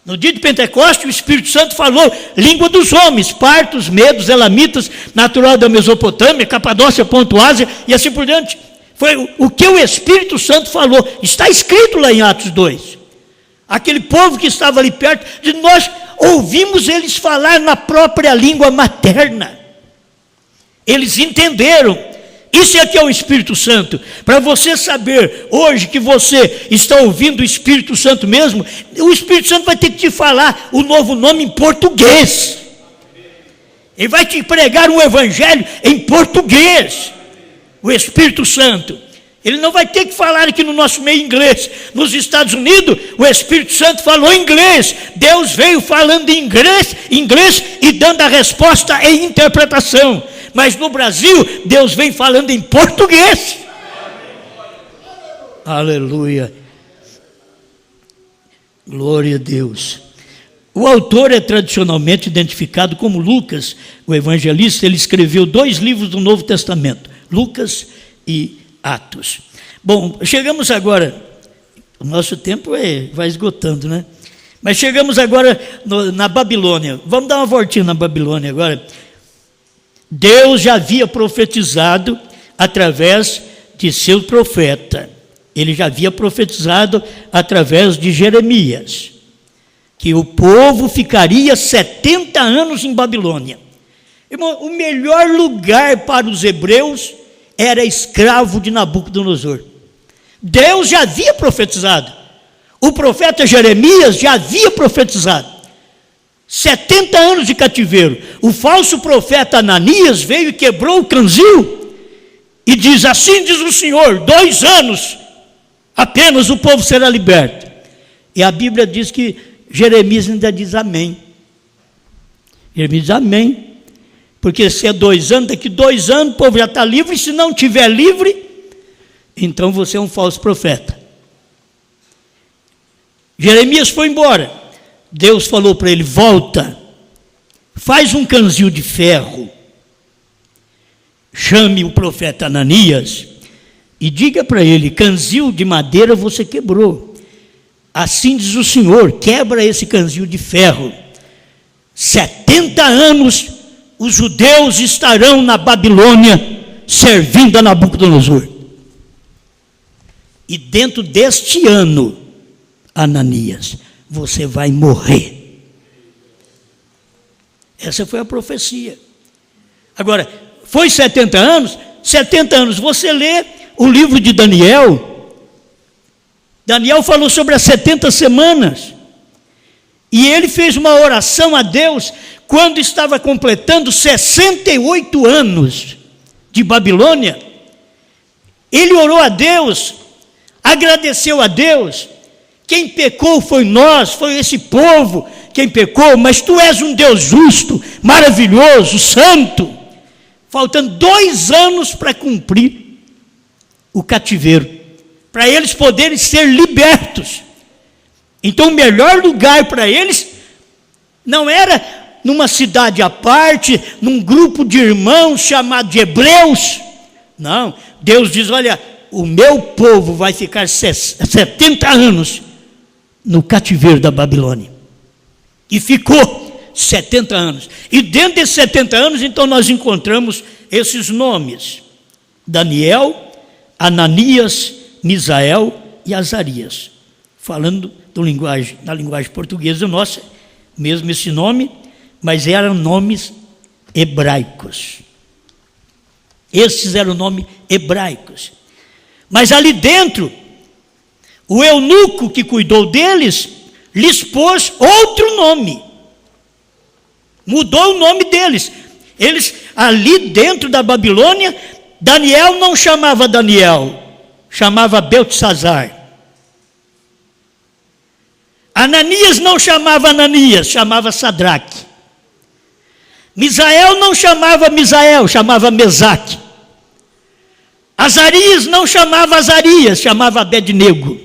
No dia de Pentecoste, o Espírito Santo falou língua dos homens, partos, medos, elamitas, natural da Mesopotâmia, Capadócia, Ponto, Ásia, e assim por diante. Foi o que o Espírito Santo falou. Está escrito lá em Atos 2. Aquele povo que estava ali perto, de nós ouvimos eles falar na própria língua materna. Eles entenderam. Isso aqui é o Espírito Santo. Para você saber hoje que você está ouvindo o Espírito Santo mesmo, o Espírito Santo vai ter que te falar o novo nome em português. Ele vai te pregar um evangelho em português. O Espírito Santo. Ele não vai ter que falar aqui no nosso meio inglês. Nos Estados Unidos, o Espírito Santo falou inglês. Deus veio falando em inglês e dando a resposta em interpretação. Mas no Brasil, Deus vem falando em português. Aleluia. Glória a Deus. O autor é tradicionalmente identificado como Lucas, o evangelista. Ele escreveu 2 livros do Novo Testamento, Lucas e Atos. Bom, chegamos agora, o nosso tempo vai esgotando, né? Mas chegamos agora na Babilônia. Vamos dar uma voltinha na Babilônia agora. Deus já havia profetizado através de seu profeta. Ele já havia profetizado através de Jeremias, que o povo ficaria 70 anos em Babilônia. Irmão, o melhor lugar para os hebreus era escravo de Nabucodonosor. Deus já havia profetizado. O profeta Jeremias já havia profetizado. 70 anos de cativeiro. O falso profeta Ananias veio e quebrou o canzil e diz: assim diz o Senhor, 2 anos apenas o povo será liberto. E a Bíblia diz que Jeremias ainda diz amém. Jeremias diz amém. Porque se é 2 anos, daqui 2 anos o povo já está livre, e se não estiver livre, então você é um falso profeta. Jeremias foi embora. Deus falou para ele: volta, faz um canzil de ferro, chame o profeta Ananias e diga para ele: canzil de madeira você quebrou, assim diz o Senhor, quebra esse canzil de ferro. 70 anos os judeus estarão na Babilônia servindo a Nabucodonosor. E dentro deste ano, Ananias, você vai morrer. Essa foi a profecia. Agora, foi 70 anos? 70 anos, você lê o livro de Daniel. Daniel falou sobre as 70 semanas. E ele fez uma oração a Deus quando estava completando 68 anos de Babilônia. Ele orou a Deus, agradeceu a Deus. Quem pecou foi nós, foi esse povo quem pecou, mas tu és um Deus justo, maravilhoso, santo. Faltando 2 anos para cumprir o cativeiro, para eles poderem ser libertos. Então o melhor lugar para eles não era numa cidade à parte, num grupo de irmãos chamado de hebreus. Não, Deus diz: olha, o meu povo vai ficar 70 anos no cativeiro da Babilônia. E ficou 70 anos. E dentro desses 70 anos, então, nós encontramos esses nomes: Daniel, Ananias, Misael e Azarias. Falando na linguagem portuguesa nossa, mesmo esse nome, mas eram nomes hebraicos. Esses eram nomes hebraicos. Mas ali dentro, o eunuco que cuidou deles, lhes pôs outro nome. Mudou o nome deles. Eles, ali dentro da Babilônia, Daniel não chamava Daniel, chamava Beltesazar. Ananias não chamava Ananias, chamava Sadraque. Misael não chamava Misael, chamava Mesaque. Azarias não chamava Azarias, chamava Abednego.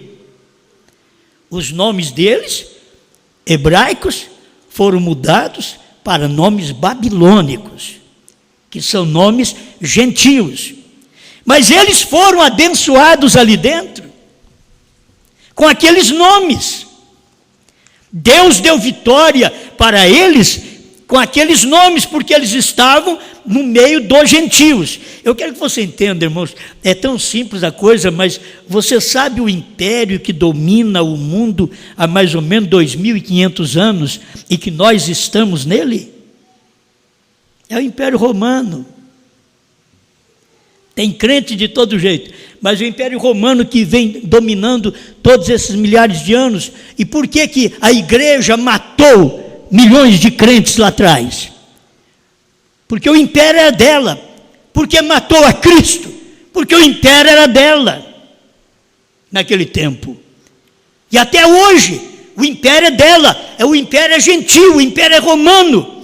Os nomes deles, hebraicos, foram mudados para nomes babilônicos, que são nomes gentios. Mas eles foram abençoados ali dentro, com aqueles nomes. Deus deu vitória para eles com aqueles nomes, porque eles estavam no meio dos gentios. Eu quero que você entenda, irmãos, é tão simples a coisa, mas você sabe o império que domina o mundo há mais ou menos 2.500 anos e que nós estamos nele? É o Império Romano. Tem crente de todo jeito, mas o Império Romano que vem dominando todos esses milhares de anos. E por que que a igreja matou milhões de crentes lá atrás? Porque o império era dela. Porque matou a Cristo? Porque o império era dela naquele tempo. E até hoje o império é dela. O império é gentil, o império é romano.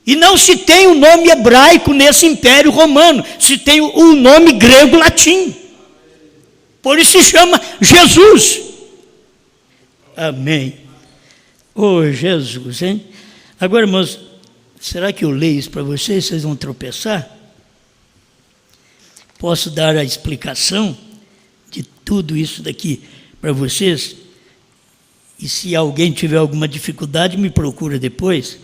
E não se tem o nome hebraico nesse império romano, se tem o nome grego-latim. Por isso se chama Jesus. Amém. Oh, Jesus, hein? Agora, irmãos, será que eu leio isso para vocês? Vocês vão tropeçar? Posso dar a explicação de tudo isso daqui para vocês? E se alguém tiver alguma dificuldade, me procura depois.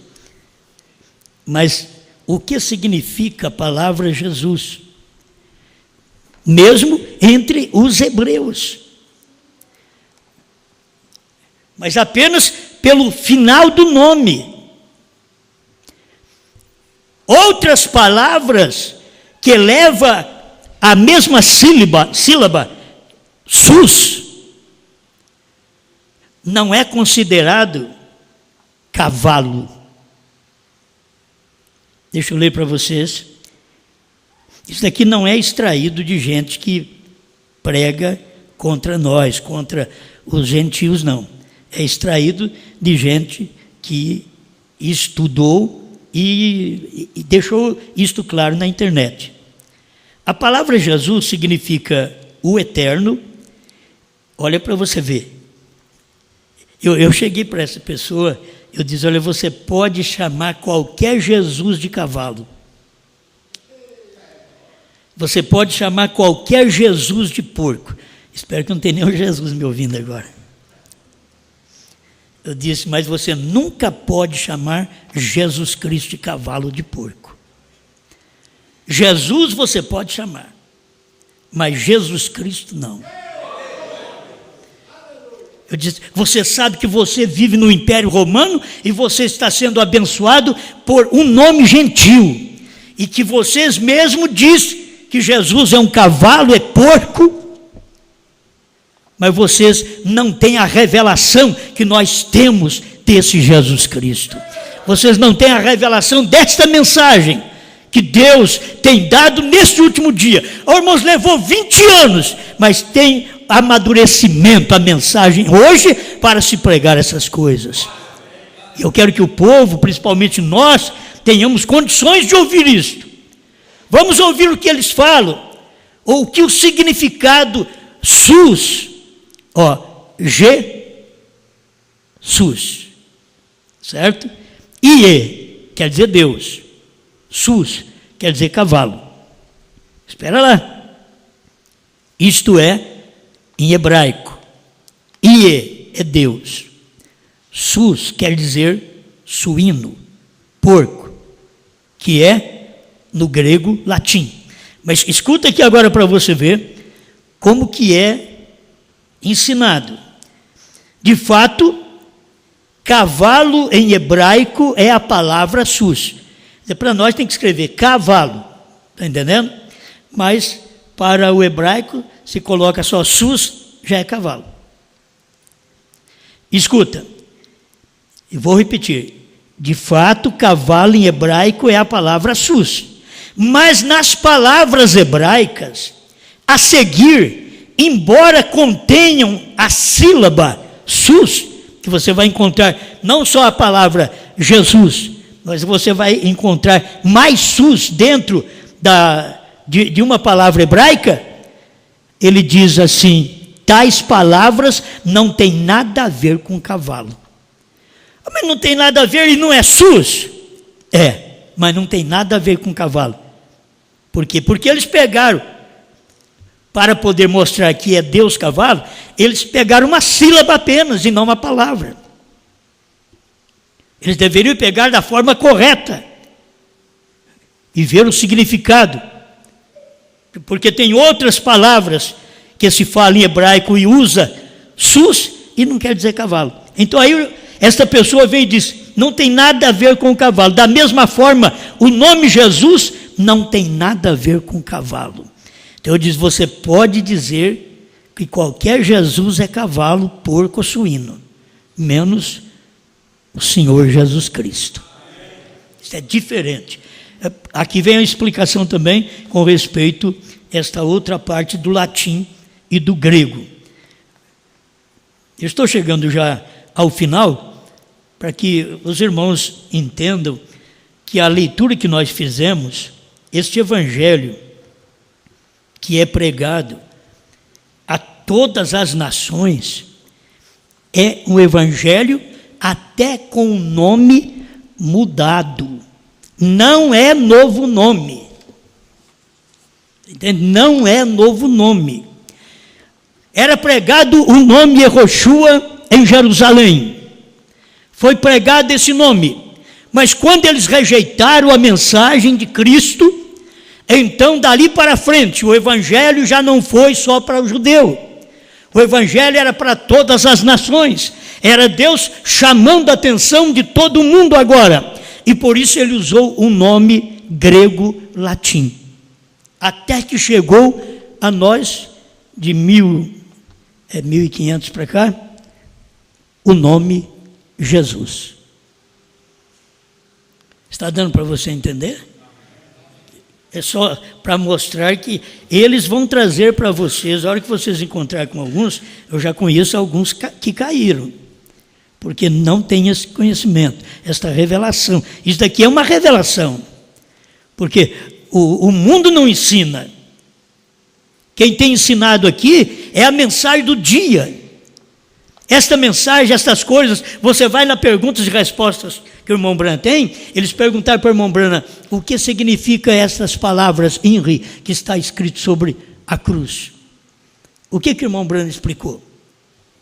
Mas o que significa a palavra Jesus? Mesmo entre os hebreus. Mas apenas pelo final do nome. Outras palavras que leva a mesma sílaba, sus, não é considerado cavalo. Deixa eu ler para vocês. Isso daqui não é extraído de gente que prega contra nós, contra os gentios, não. É extraído de gente que estudou e deixou isto claro na internet. A palavra Jesus significa o eterno. Olha para você ver. Eu cheguei para essa pessoa, eu disse, olha, você pode chamar qualquer Jesus de cavalo. Você pode chamar qualquer Jesus de porco. Espero que não tenha nenhum Jesus me ouvindo agora. Eu disse, mas você nunca pode chamar Jesus Cristo de cavalo de porco. Jesus você pode chamar, mas Jesus Cristo não. Eu disse, você sabe que você vive no Império Romano e você está sendo abençoado por um nome gentil. E que vocês mesmo dizem que Jesus é um cavalo, é porco. Mas vocês não têm a revelação que nós temos desse Jesus Cristo. Vocês não têm a revelação desta mensagem que Deus tem dado neste último dia. Oh, irmãos, levou 20 anos, mas tem amadurecimento a mensagem hoje para se pregar essas coisas. E eu quero que o povo, principalmente nós, tenhamos condições de ouvir isto. Vamos ouvir o que eles falam, ou o que o significado sus, Jesus, certo? Ie quer dizer Deus, sus quer dizer cavalo. Espera lá. Isto é em hebraico. Ie é Deus. Sus quer dizer suíno, porco, que é no grego latim. Mas escuta aqui agora para você ver como que é ensinado. De fato, cavalo em hebraico é a palavra sus. Para nós tem que escrever cavalo, está entendendo? Mas para o hebraico, se coloca só sus, já é cavalo. Escuta, eu vou repetir. De fato, cavalo em hebraico é a palavra sus. Mas nas palavras hebraicas, a seguir, embora contenham a sílaba sus, que você vai encontrar não só a palavra Jesus, mas você vai encontrar mais sus dentro de uma palavra hebraica. Ele diz assim, tais palavras não têm nada a ver com cavalo. Mas não tem nada a ver e não é sus? É, mas não tem nada a ver com cavalo. Por quê? Porque eles pegaram, para poder mostrar que é Deus cavalo, eles pegaram uma sílaba apenas e não uma palavra. Eles deveriam pegar da forma correta e ver o significado. Porque tem outras palavras que se fala em hebraico e usa sus e não quer dizer cavalo. Então aí esta pessoa veio e diz, não tem nada a ver com o cavalo. Da mesma forma, o nome Jesus não tem nada a ver com cavalo. Então eu disse, você pode dizer que qualquer Jesus é cavalo, porco ou suíno, menos o Senhor Jesus Cristo. Isso é diferente. Aqui vem a explicação também com respeito a esta outra parte do latim e do grego. Eu estou chegando já ao final, para que os irmãos entendam que a leitura que nós fizemos, este evangelho que é pregado a todas as nações, é um evangelho até com o nome mudado. Não é novo nome. Entende? Não é novo nome. Era pregado o nome Yehoshua em Jerusalém. Foi pregado esse nome. Mas quando eles rejeitaram a mensagem de Cristo, então dali para frente, o evangelho já não foi só para o judeu. O evangelho era para todas as nações. Era Deus chamando a atenção de todo mundo agora. E por isso ele usou um nome grego-latim. Até que chegou a nós, de 1500 para cá, o nome Jesus. Está dando para você entender? É só para mostrar que eles vão trazer para vocês, a hora que vocês encontrarem com alguns, eu já conheço alguns que caíram, porque não tem esse conhecimento, esta revelação. Isso daqui é uma revelação, porque o mundo não ensina. Quem tem ensinado aqui é a mensagem do dia. Esta mensagem, estas coisas, você vai na perguntas e respostas que o irmão Branham tem, eles perguntaram para o irmão Branham o que significa essas palavras INRI, que está escrito sobre a cruz. O que o irmão Branham explicou?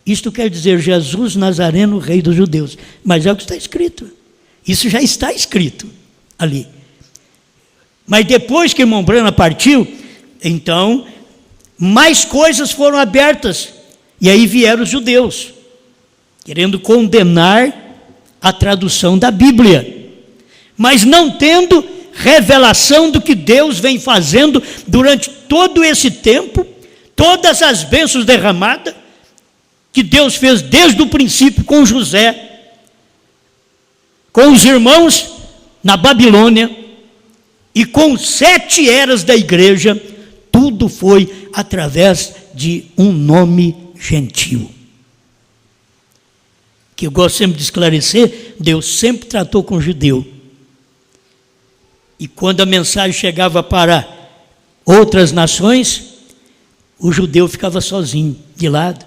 Isto quer dizer Jesus Nazareno, rei dos judeus. Mas é o que está escrito. Isso já está escrito ali. Mas depois que o irmão Branham partiu, então, mais coisas foram abertas. E aí vieram os judeus, querendo condenar a tradução da Bíblia, mas não tendo revelação do que Deus vem fazendo durante todo esse tempo, todas as bênçãos derramadas, que Deus fez desde o princípio com José, com os irmãos na Babilônia, e com 7 eras da igreja, tudo foi através de um nome gentil. Que eu gosto sempre de esclarecer, Deus sempre tratou com o judeu. E quando a mensagem chegava para outras nações, o judeu ficava sozinho, de lado.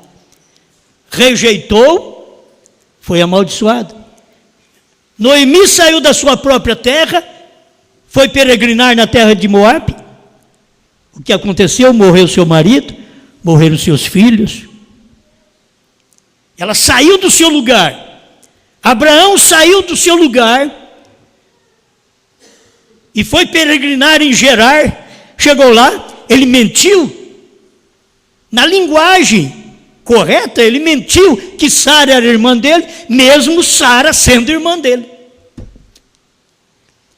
Rejeitou, foi amaldiçoado. Noemi saiu da sua própria terra, foi peregrinar na terra de Moabe. O que aconteceu? Morreu seu marido, morreram seus filhos. Ela saiu do seu lugar. Abraão saiu do seu lugar e foi peregrinar em Gerar. Chegou lá, ele mentiu. Na linguagem correta, ele mentiu que Sara era irmã dele, mesmo Sara sendo irmã dele.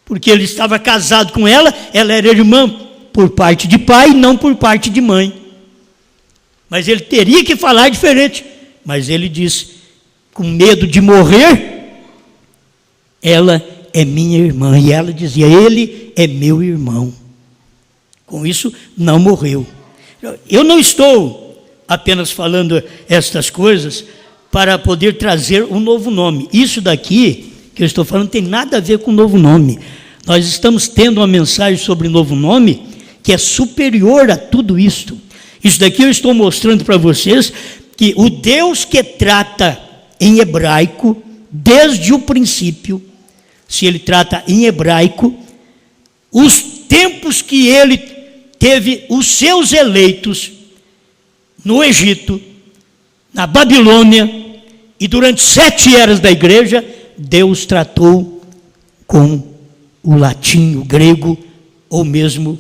Porque ele estava casado com ela, ela era irmã por parte de pai, não por parte de mãe. Mas ele teria que falar diferente. Mas ele disse, com medo de morrer, ela é minha irmã. E ela dizia, ele é meu irmão. Com isso, não morreu. Eu não estou apenas falando estas coisas para poder trazer um novo nome. Isso daqui que eu estou falando tem nada a ver com novo nome. Nós estamos tendo uma mensagem sobre novo nome que é superior a tudo isto. Isso daqui eu estou mostrando para vocês que o Deus que trata em hebraico, desde o princípio, se ele trata em hebraico, os tempos que ele teve os seus eleitos no Egito, na Babilônia, e durante 7 eras da igreja, Deus tratou com o latim, o grego, ou mesmo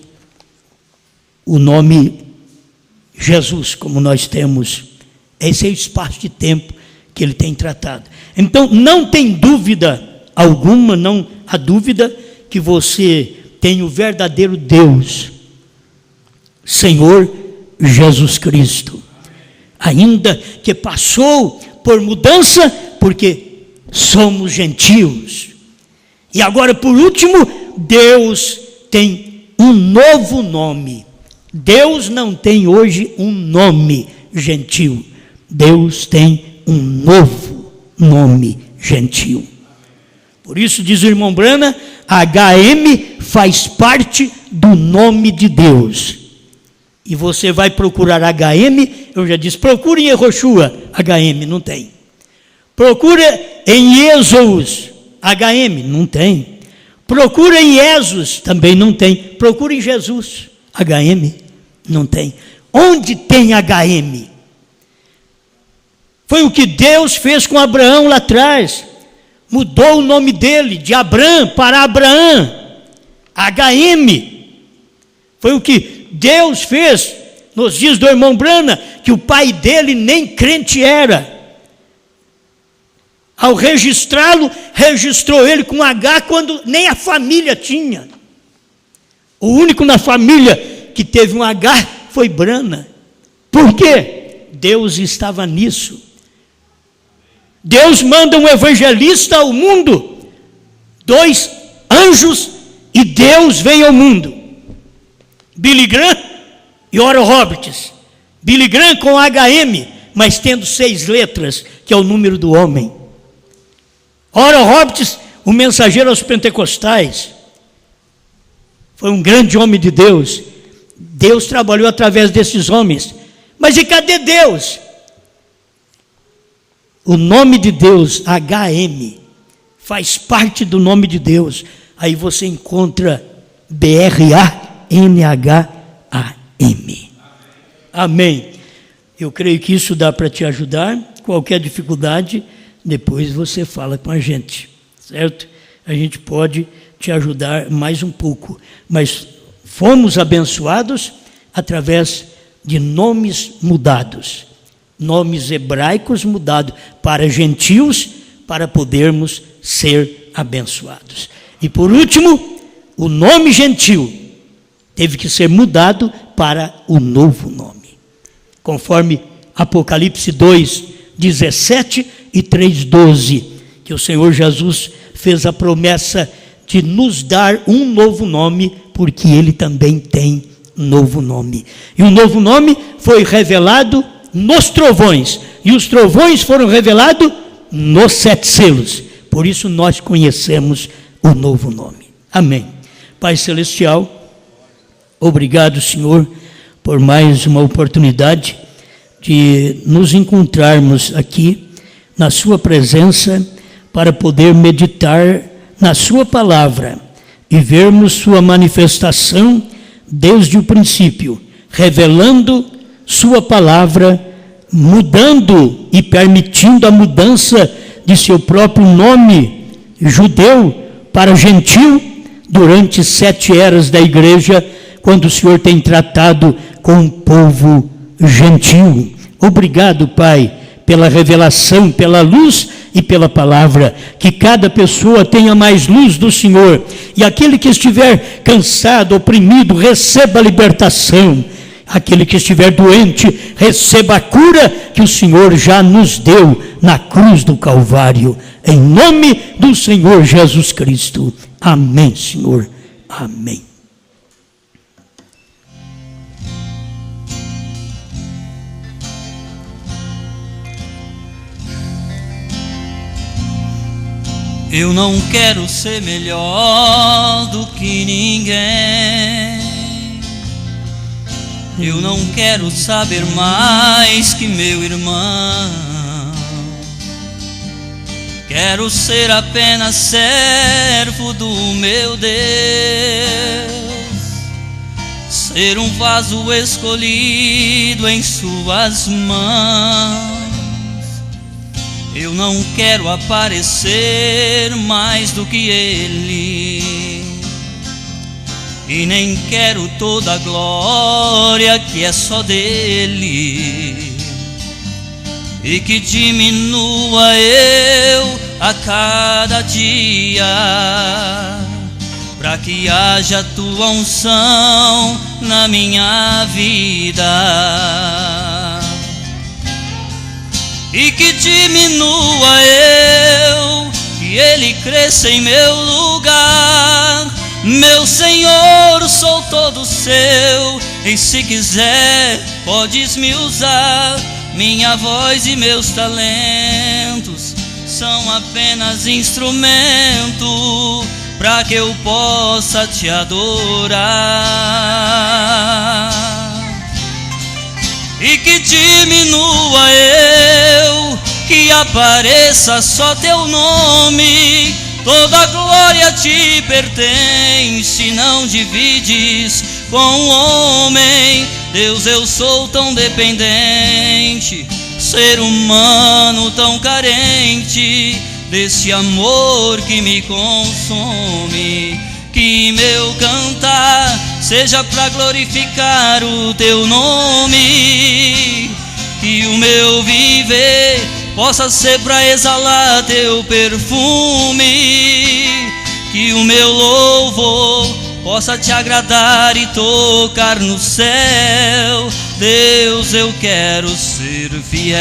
o nome Jesus, como nós temos. Esse é o espaço de tempo que ele tem tratado. Então, não tem dúvida alguma, não há dúvida que você tem o verdadeiro Deus, Senhor Jesus Cristo. Ainda que passou por mudança, porque somos gentios. E agora, por último, Deus tem um novo nome. Deus não tem hoje um nome gentil. Deus tem um novo nome gentil. Por isso, diz o irmão Brana, HM faz parte do nome de Deus. E você vai procurar HM, eu já disse, procure em Yehoshua, HM, não tem. Procura em Jesus, HM, não tem. Procura em Jesus, também não tem. Procura em Jesus, HM, não tem. Onde tem HM? Foi o que Deus fez com Abraão lá atrás. Mudou o nome dele de Abram para Abraão. HM. Foi o que Deus fez nos dias do irmão Brana, que o pai dele nem crente era. Ao registrá-lo, registrou ele com H quando nem a família tinha. O único na família que teve um H foi Brana. Por quê? Deus estava nisso. Deus manda um evangelista ao mundo, 2 anjos e Deus vem ao mundo. Billy Graham e Oral Roberts. Billy Graham com HM, mas tendo 6 letras, que é o número do homem. Oral Roberts, o mensageiro aos pentecostais. Foi um grande homem de Deus. Deus trabalhou através desses homens. Mas e cadê Deus? O nome de Deus, HM, faz parte do nome de Deus. Aí você encontra BRANHAM. Amém. Eu creio que isso dá para te ajudar. Qualquer dificuldade, depois você fala com a gente, certo? A gente pode te ajudar mais um pouco. Mas fomos abençoados através de nomes mudados. Nomes hebraicos mudados para gentios, para podermos ser abençoados. E por último, o nome gentil teve que ser mudado para o novo nome. Conforme Apocalipse 2, 17 e 3:12, que o Senhor Jesus fez a promessa de nos dar um novo nome, porque Ele também tem novo nome. E o novo nome foi revelado nos trovões, e os trovões foram revelados nos 7 selos. Por isso nós conhecemos o novo nome. Amém. Pai Celestial, obrigado, Senhor, por mais uma oportunidade de nos encontrarmos aqui na Sua presença para poder meditar na Sua palavra e vermos Sua manifestação desde o princípio, revelando Sua palavra, mudando e permitindo a mudança de Seu próprio nome judeu para gentil durante 7 eras da igreja, quando o Senhor tem tratado com o povo gentil. Obrigado, Pai, pela revelação, pela luz e pela palavra, que cada pessoa tenha mais luz do Senhor, e aquele que estiver cansado, oprimido, receba a libertação. Aquele que estiver doente, receba a cura que o Senhor já nos deu na cruz do Calvário. Em nome do Senhor Jesus Cristo. Amém, Senhor. Amém. Eu não quero ser melhor do que ninguém. Eu não quero saber mais que meu irmão. Quero ser apenas servo do meu Deus, ser um vaso escolhido em suas mãos. Eu não quero aparecer mais do que Ele, e nem quero toda a glória que é só dele, e que diminua eu a cada dia, para que haja tua unção na minha vida, e que diminua eu, que ele cresça em meu lugar. Meu Senhor, sou todo seu, e se quiser podes me usar. Minha voz e meus talentos são apenas instrumento para que eu possa te adorar, e que diminua eu, que apareça só teu nome. Toda glória te pertence, não divides com o homem. Deus, eu sou tão dependente, ser humano tão carente desse amor que me consome. Que meu cantar seja para glorificar o teu nome, que o meu viver possa ser para exalar teu perfume, que o meu louvor possa te agradar e tocar no céu. Deus, eu quero ser fiel.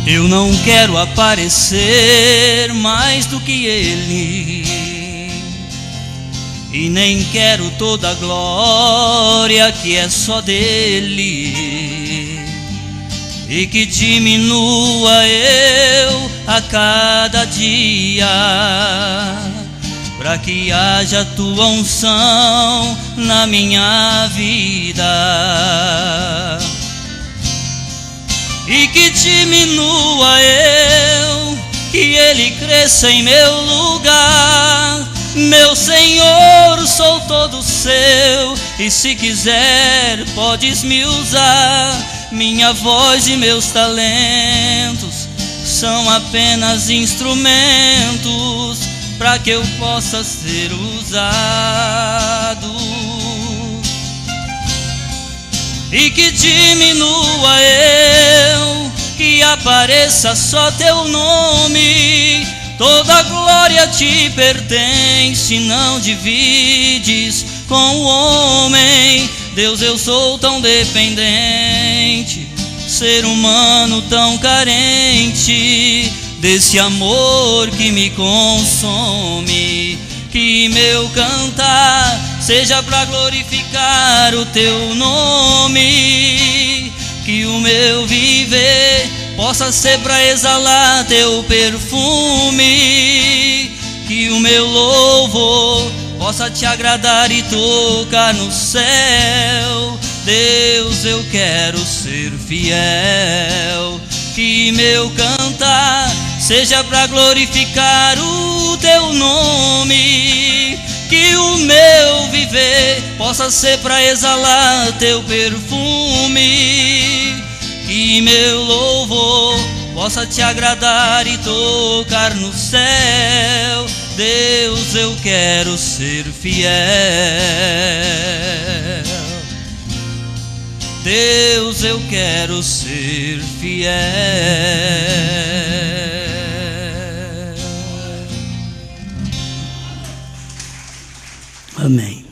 Eu não quero aparecer mais do que ele, e nem quero toda a glória que é só dele, e que diminua eu a cada dia, para que haja tua unção na minha vida, e que diminua eu, que ele cresça em meu lugar. Meu Senhor, sou todo seu, e se quiser podes me usar. Minha voz e meus talentos são apenas instrumentos para que eu possa ser usado, e que diminua eu, que apareça só teu nome. Toda glória te pertence, não divides com o homem. Deus, eu sou tão dependente, ser humano tão carente desse amor que me consome. Que meu cantar seja para glorificar o teu nome, que o meu viver possa ser para exalar teu perfume, que o meu louvor possa te agradar e tocar no céu. Deus, eu quero ser fiel, que meu cantar seja para glorificar o teu nome, que o meu viver possa ser para exalar teu perfume, que meu louvor possa te agradar e tocar no céu. Deus, eu quero ser fiel. Deus, eu quero ser fiel. Amém.